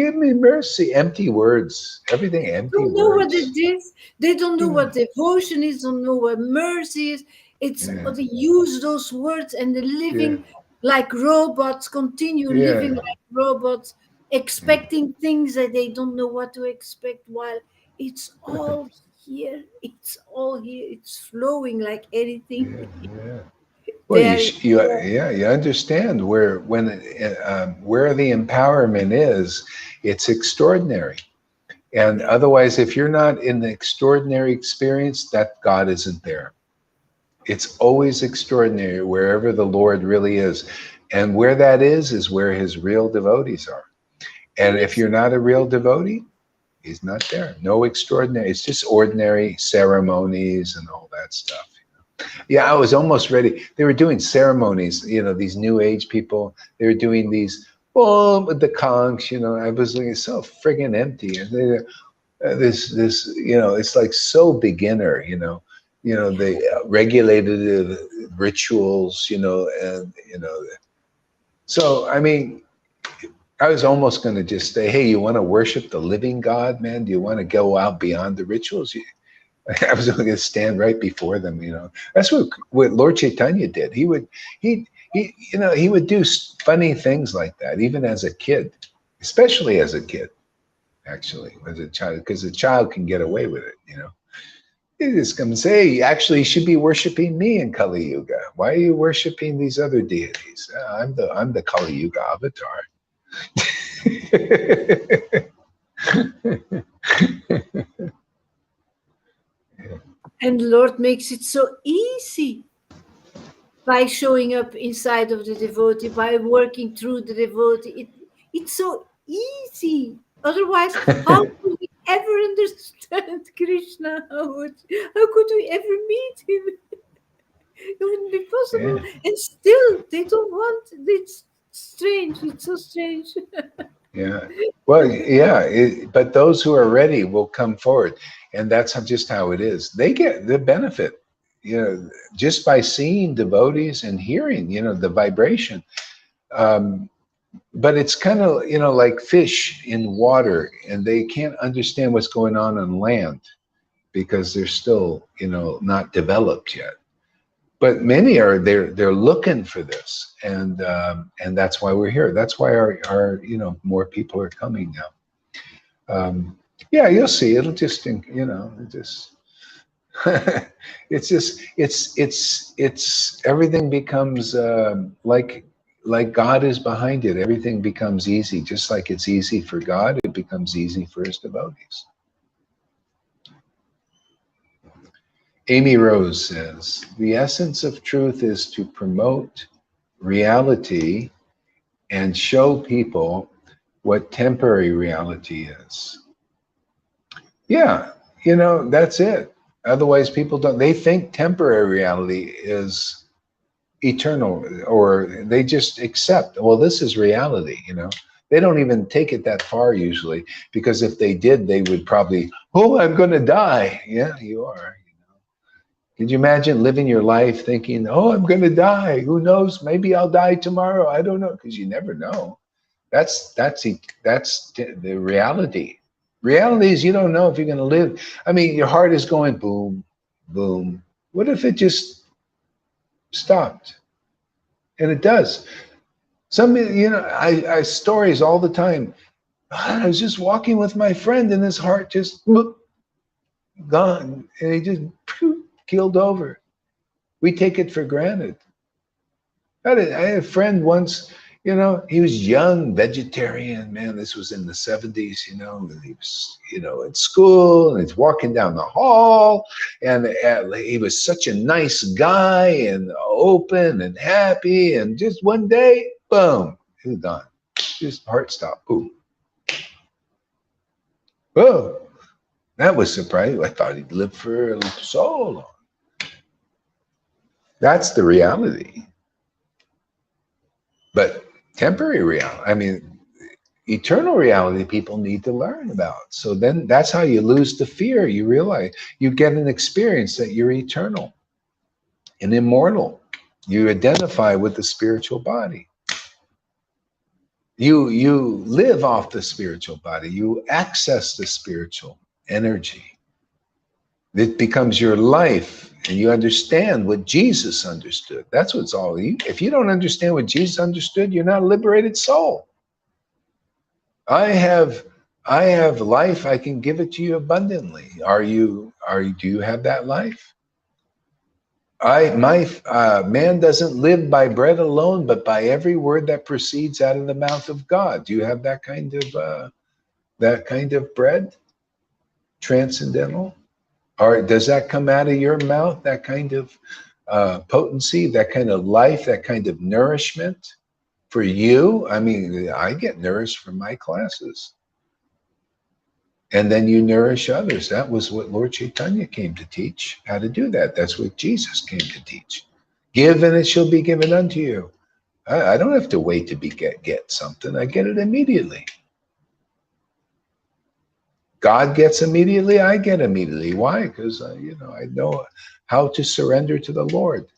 empty words, everything empty. They don't know what it is. They don't know what devotion is. Don't know what mercy is. It's what they use those words and they're living like robots. Continue living like robots, expecting things that they don't know what to expect. While it's all here. It's all here. It's flowing like anything. Well, you understand where the empowerment is. It's extraordinary, and otherwise, if you're not in the extraordinary experience, that God isn't there. It's always extraordinary wherever the Lord really is, and where that is where His real devotees are. And if you're not a real devotee, He's not there. No extraordinary. It's just ordinary ceremonies and all that stuff. Yeah, I was almost ready. They were doing ceremonies, these new age people. They were doing these, with the conchs, I was looking, so friggin' empty. And this, it's like so beginner, they regulated the rituals, So, I mean, I was almost going to just say, hey, you want to worship the living God, man? Do you want to go out beyond the rituals? I was going to stand right before them, That's what Lord Caitanya did. He would do funny things like that, even as a kid, especially as a kid. actually, as a child, because a child can get away with it, you know. You just come and say, hey, actually, you should be worshiping me in Kali Yuga. Why are you worshiping these other deities? I'm the Kali Yuga avatar. And the Lord makes it so easy by showing up inside of the devotee, by working through the devotee. It's so easy. Otherwise, how could we ever understand Krishna? How could we ever meet him? It wouldn't be possible. Yeah, And still, they don't want. It's strange. It's so strange. yeah. Well, yeah, but those who are ready will come forward, and that's just how it is. They get the benefit, you know, just by seeing devotees and hearing, you know, the vibration. But it's kind of, you know, like fish in water, and they can't understand what's going on land because they're still, you know, not developed yet. But many are, they're looking for this, and that's why we're here. That's why our you know, more people are coming now. Yeah, you'll see. It'll just, you know, it just it's just it's everything becomes like God is behind it. Everything becomes easy, just like it's easy for God. It becomes easy for His devotees. Amy Rose says, the essence of truth is to promote reality and show people what temporary reality is. Yeah, you know, that's it. Otherwise, people don't, they think temporary reality is eternal, or they just accept, well, this is reality, you know. They don't even take it that far usually, because if they did, they would probably, oh, I'm going to die. Yeah, you are. Could you imagine living your life thinking, oh, I'm going to die. Who knows? Maybe I'll die tomorrow. I don't know, because you never know. That's the reality. Reality is you don't know if you're going to live. I mean, your heart is going boom, boom. What if it just stopped? And it does. Some, you know, I stories all the time. I was just walking with my friend and his heart just gone. And he just keeled over. We take it for granted. I had a friend once, you know, he was young, vegetarian, man, this was in the 70s, you know, and he was, you know, in school, and he's walking down the hall, and he was such a nice guy and open and happy, and just one day, boom, he was gone. Just heart stopped, boom. Oh, that was surprising. I thought he'd lived for so long. That's the reality. But temporary reality, I mean, eternal reality, people need to learn about. So then that's how you lose the fear. You realize you get an experience that you're eternal and immortal. You identify with the spiritual body. You live off the spiritual body. You access the spiritual energy. It becomes your life, and you understand what Jesus understood. That's what's all. If you don't understand what Jesus understood, you're not a liberated soul. I have life. I can give it to you abundantly. Do you have that life? Man doesn't live by bread alone, but by every word that proceeds out of the mouth of God. Do you have that kind of bread? Transcendental? Or does that come out of your mouth, that kind of potency, that kind of life, that kind of nourishment for you? I mean, I get nourished from my classes. And then you nourish others. That was what Lord Caitanya came to teach, how to do that. That's what Jesus came to teach. Give and it shall be given unto you. I don't have to wait to get something. I get it immediately. God gets immediately, I get immediately. Why? Because I know how to surrender to the Lord.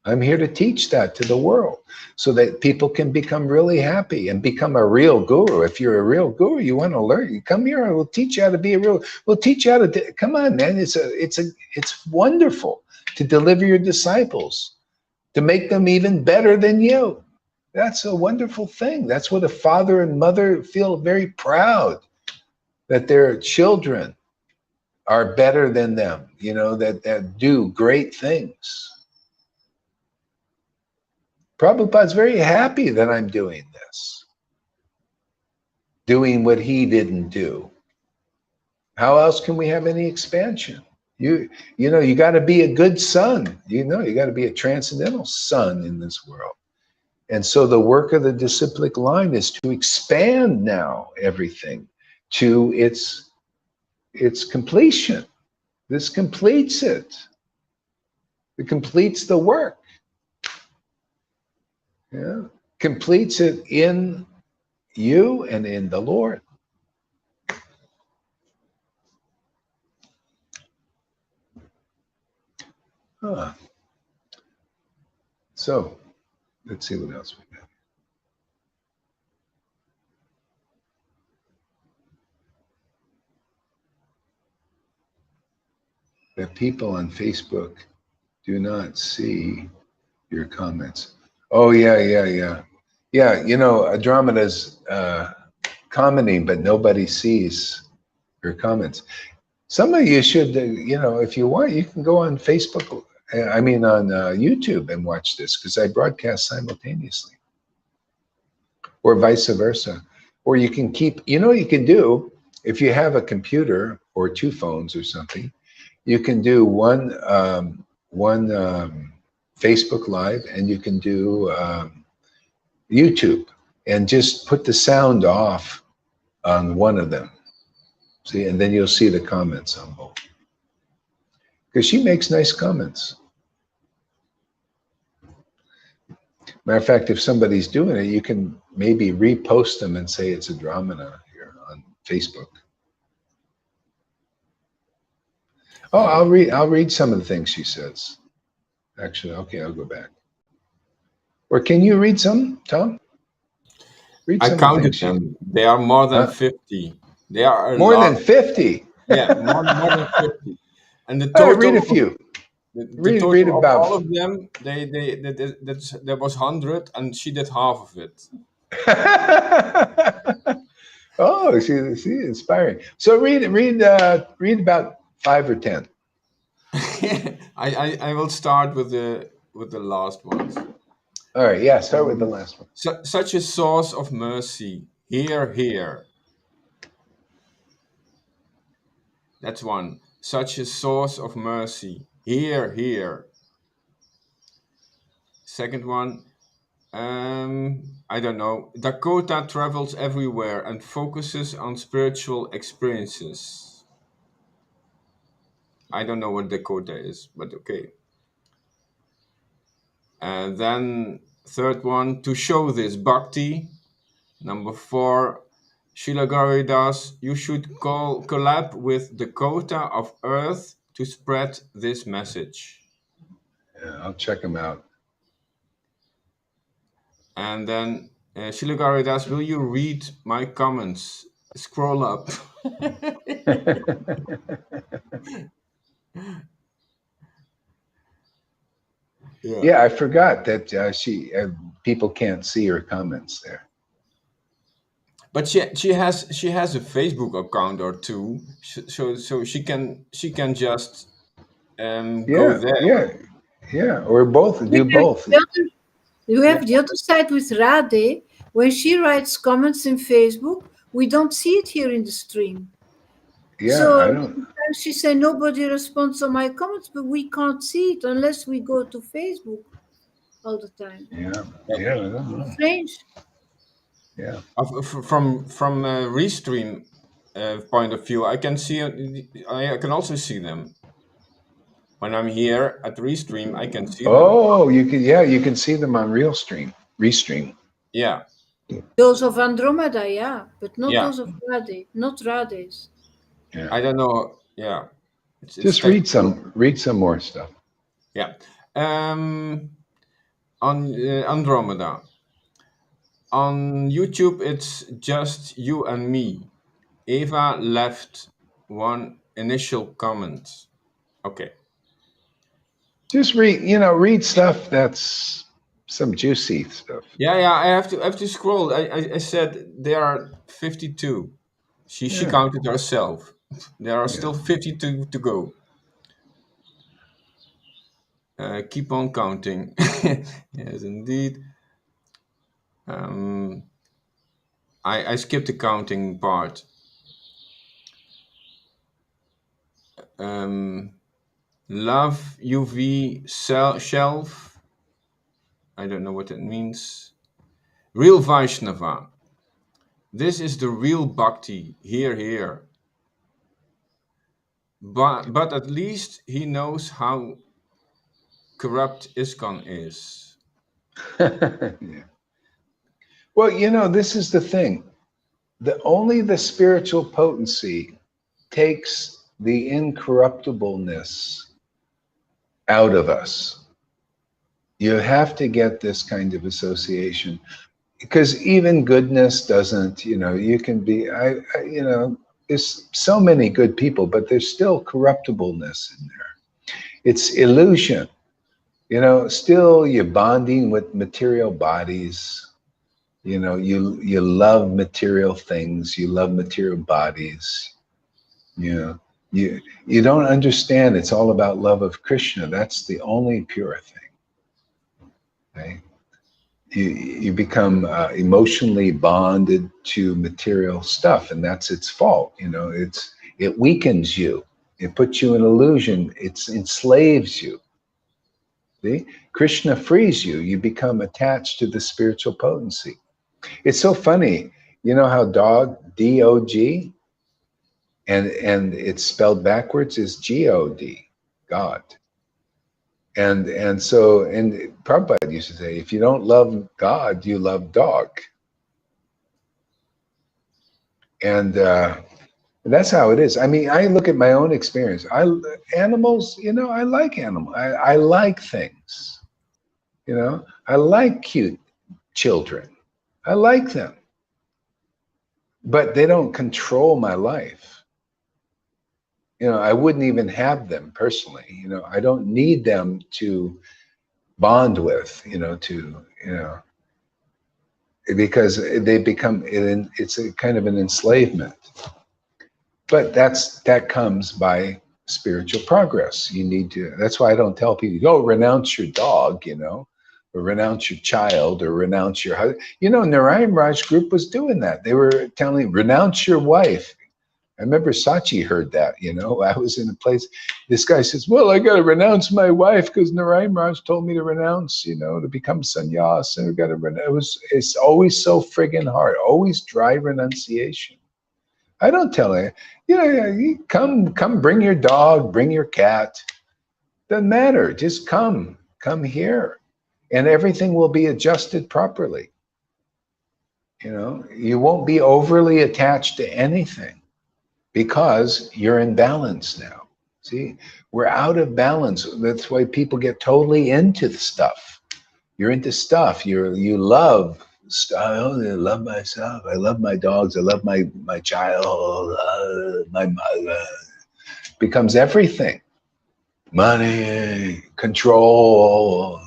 I'm here to teach that to the world so that people can become really happy and become a real guru. If you're a real guru, you want to learn, you come here, we'll teach you how to be a real, we'll teach you how to, come on, man. It's wonderful to deliver your disciples, to make them even better than you. That's a wonderful thing. That's what a father and mother feel very proud that their children are better than them, you know, that do great things. Prabhupada's very happy that I'm doing this, doing what he didn't do. How else can we have any expansion? You know, you got to be a good son. You know, you got to be a transcendental son in this world. And so the work of the disciplic line is to expand now everything to its completion. This completes it. It completes the work. Yeah. Completes it in you and in the Lord. Huh. So let's see what else we got. That people on Facebook do not see your comments. Oh, yeah. Yeah, you know, Andromeda's commenting, but nobody sees her comments. Some of you should, you know, if you want, you can go on Facebook, I mean on YouTube and watch this, because I broadcast simultaneously. Or vice versa. Or you can keep, you know what you can do, if you have a computer or two phones or something, you can do one Facebook Live, and you can do YouTube, and just put the sound off on one of them. See, and then you'll see the comments on both. Because she makes nice comments. Matter of fact, if somebody's doing it, you can maybe repost them and say it's a Dramana here on Facebook. Oh, I'll read some of the things she says. Actually, okay, I'll go back. Or can you read some, Tom? Read I some of the counted things them. They are more than 50. They are a more lot. than 50. Yeah, more than 50. And the All right, total read a of, few. the Read total of about. all of them, there was 100, and she did half of it. Oh, see, inspiring. So read about 5 or 10. I will start with the last ones. All right, yeah, start with the last one. Such a source of mercy. Here. That's one. Such a source of mercy. Here. Second one. I don't know. Dakota travels everywhere and focuses on spiritual experiences. I don't know what Dakota is, but okay. And then third one, to show this bhakti. Number 4, Srila Garidas, you should collab with Dakota of Earth to spread this message. Yeah, I'll check them out. And then Srila Garidas, will you read my comments? Scroll up. Yeah, I forgot that people can't see her comments there. But she has a Facebook account or two, so she can just go there. Yeah, or both. Do both. You have the other side with Radhe. When she writes comments in Facebook, we don't see it here in the stream. Yeah, so I don't. sometimes she say nobody responds to my comments, but we can't see it unless we go to Facebook all the time. Yeah, I don't know. Strange. Yeah. From Restream point of view, I can see. I can also see them. When I'm here at Restream, I can see them. Oh, you can. Yeah, you can see them on Restream. Yeah. Those of Andromeda, yeah, but not those of Radhe, not Radhe's. Yeah. I don't know. Yeah. Just read some more stuff. Yeah. On Andromeda. On YouTube, it's just you and me. Eva left one initial comment. Okay. Just read stuff that's some juicy stuff. Yeah. I have to scroll. I said there are 52. She Yeah, counted herself. There are yeah. still 52 to go. Keep on counting. Yes, indeed. Um, I skipped the counting part. Um, love UV shelf. I don't know what that means. Real Vaishnava. This is the real bhakti. Here, here. But at least he knows how corrupt ISKCON is. Yeah. Well, you know, this is the thing. Only the spiritual potency takes the incorruptibleness out of us. You have to get this kind of association because even goodness doesn't, you know, you can be, you know, there's so many good people, but there's still corruptibleness in there. It's illusion, you know, still you're bonding with material bodies. You know, you love material things, you love material bodies. You know, you don't understand it's all about love of Krishna. That's the only pure thing. Right? You become emotionally bonded to material stuff, and that's its fault. You know, it weakens you. It puts you in illusion. It enslaves you. See, Krishna frees you. You become attached to the spiritual potency. It's so funny. You know how dog, D-O-G, and it's spelled backwards is G-O-D, God. And so, and Prabhupada used to say, if you don't love God, you love dog. And that's how it is. I mean, I look at my own experience. Animals, you know, I like animals. I like things. You know, I like cute children. I like them, but they don't control my life. You know, I wouldn't even have them personally. You know, I don't need them to bond with. You know, because they become it's a kind of an enslavement. But that comes by spiritual progress. You need to. That's why I don't tell people, "Go renounce your dog," you know, or renounce your child, or renounce your husband. You know, Narayan Raj group was doing that. They were telling, renounce your wife. I remember Sachi heard that. You know, I was in a place. This guy says, "Well, I got to renounce my wife because Narayan Raj told me to renounce. You know, to become sannyas, and we got to renounce." It's always so friggin' hard. Always dry renunciation. I don't tell her, you know, you come, bring your dog, bring your cat. Doesn't matter. Just come here, and everything will be adjusted properly. You know, you won't be overly attached to anything because you're in balance now. See, we're out of balance. That's why people get totally into the stuff. You're into stuff. You love stuff. I only love myself. I love my dogs. I love my child. My mother becomes everything. Money, control.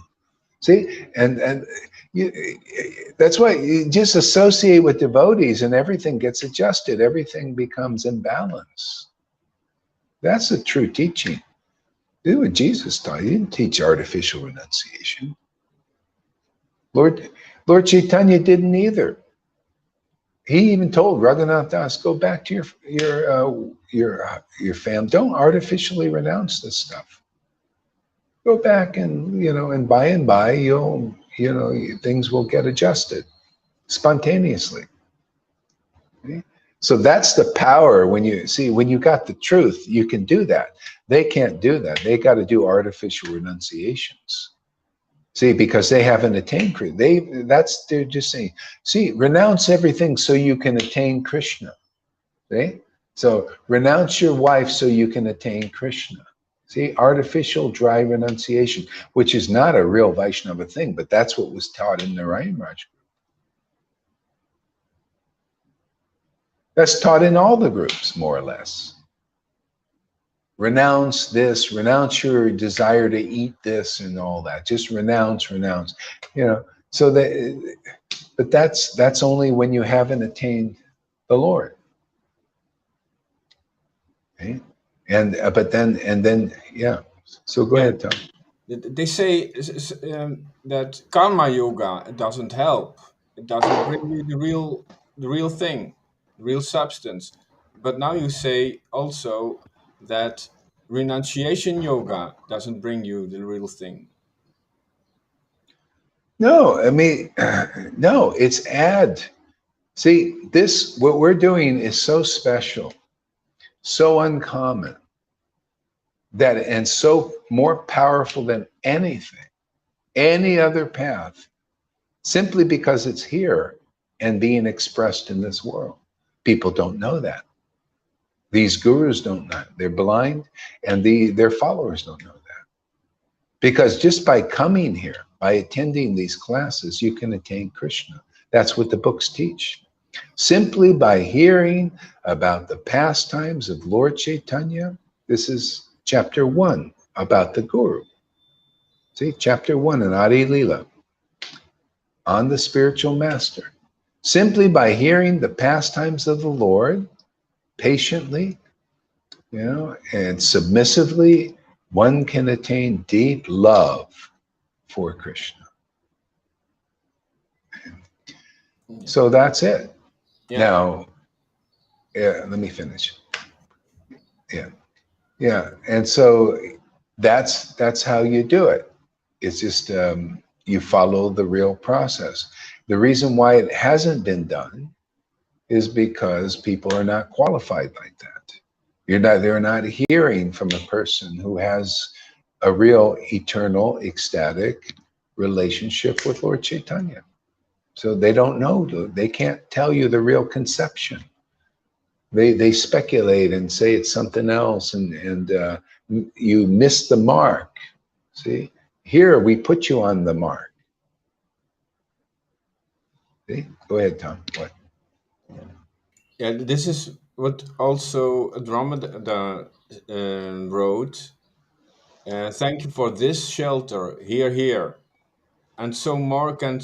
See, and you, that's why you just associate with devotees, and everything gets adjusted. Everything becomes in balance. That's the true teaching. This is what Jesus taught. He didn't teach artificial renunciation. Lord Caitanya didn't either. He even told Raghunath Das, go back to your fam. Don't artificially renounce this stuff. Go back, and and by you'll things will get adjusted spontaneously. Okay? So that's the power. When you got the truth, you can do that. They can't do that. They got to do artificial renunciations. See, because they haven't attained Krishna. They're just saying, see, renounce everything so you can attain Krishna. See? So renounce your wife so you can attain Krishna. See, artificial dry renunciation, which is not a real Vaishnava thing, but that's what was taught in Narayan Raj group. That's taught in all the groups, more or less. Renounce this, renounce your desire to eat this and all that. Just renounce. So that, but that's only when you haven't attained the Lord. Right? And yeah. So go Yeah, ahead, Tom. they say that karma yoga doesn't help. It doesn't bring you the real thing, the real substance. But now you say also that renunciation yoga doesn't bring you the real thing. No, I mean, no, it's add. See, this, what we're doing is so special, so uncommon, that, and so more powerful than anything, any other path, simply because it's here and being expressed in this world. People don't know that. These gurus don't know. They're blind, and their followers don't know that. Because just by coming here, by attending these classes, you can attain Krishna. That's what the books teach. Simply by hearing about the pastimes of Lord Caitanya, this is chapter 1 about the Guru. See, chapter 1 in Adi Lila, on the spiritual master. Simply by hearing the pastimes of the Lord patiently, and submissively, one can attain deep love for Krishna. So that's it. Yeah. Now, let me finish. Yeah. And so that's how you do it. It's just you follow the real process. The reason why it hasn't been done is because people are not qualified like that. They're not hearing from a person who has a real eternal ecstatic relationship with Lord Caitanya. So they don't know, they can't tell you the real conception. They speculate and say it's something else, and you miss the mark. See, here we put you on the mark. See? Go ahead, Tom. What? Yeah, this is what also Andromeda wrote. Thank you for this shelter, here. And so more can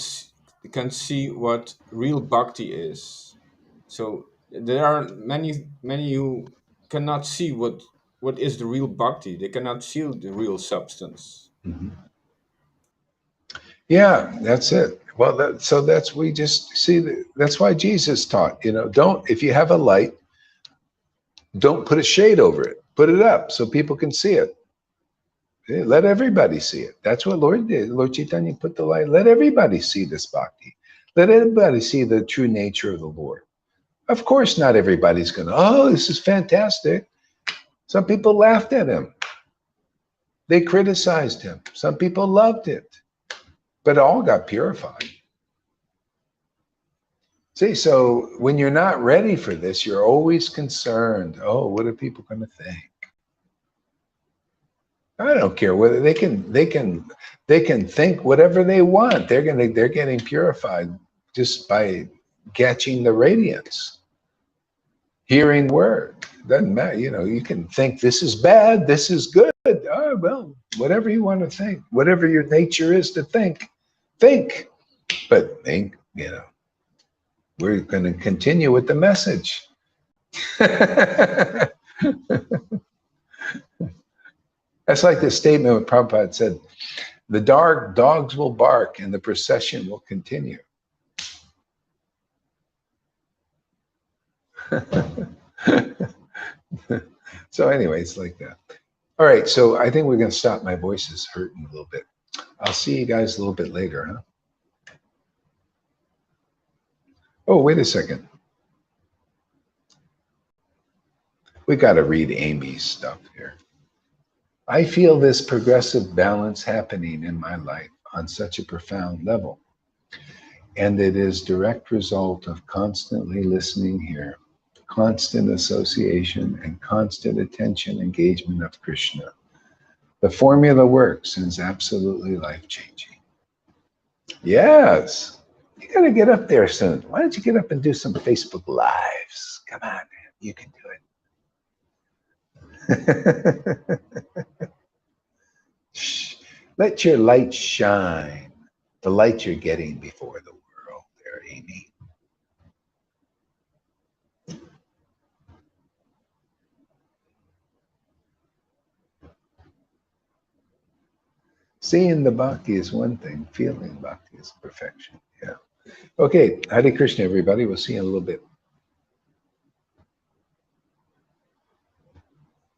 see what real bhakti is. So there are many who cannot see what is the real bhakti. They cannot see the real substance. Mhm. Yeah, that's it. Well, so that's, we just see that's why Jesus taught. Don't, if you have a light, don't put a shade over it. Put it up so people can see it. Let everybody see it. That's what Lord did. Lord Chaitanya put the light. Let everybody see this bhakti. Let everybody see the true nature of the Lord. Of course, not everybody's going to, oh, this is fantastic. Some people laughed at him. They criticized him. Some people loved it. But all got purified. See, so when you're not ready for this, you're always concerned. Oh, what are people going to think? I don't care whether they can think whatever they want. They're getting purified just by catching the radiance, hearing word. Doesn't matter. You can think this is bad, this is good. Oh, well, whatever you want to think, whatever your nature is to think. But think, we're going to continue with the message. That's like the statement what Prabhupada said, the dogs will bark and the procession will continue. So anyway, it's like that. All right, so I think we're going to stop. My voice is hurting a little bit. I'll see you guys a little bit later, huh? Oh, wait a second. We got to read Amy's stuff here. I feel this progressive balance happening in my life on such a profound level. And it is direct result of constantly listening here, constant association and constant attention engagement of Krishna. The formula works and is absolutely life-changing. Yes, you got to get up there soon. Why don't you get up and do some Facebook Lives? Come on, man, you can do it. Shh. Let your light shine, the light you're getting before the world there, Amy. Seeing the bhakti is one thing, feeling bhakti is perfection. Yeah. Okay. Hare Krishna, everybody. We'll see you in a little bit.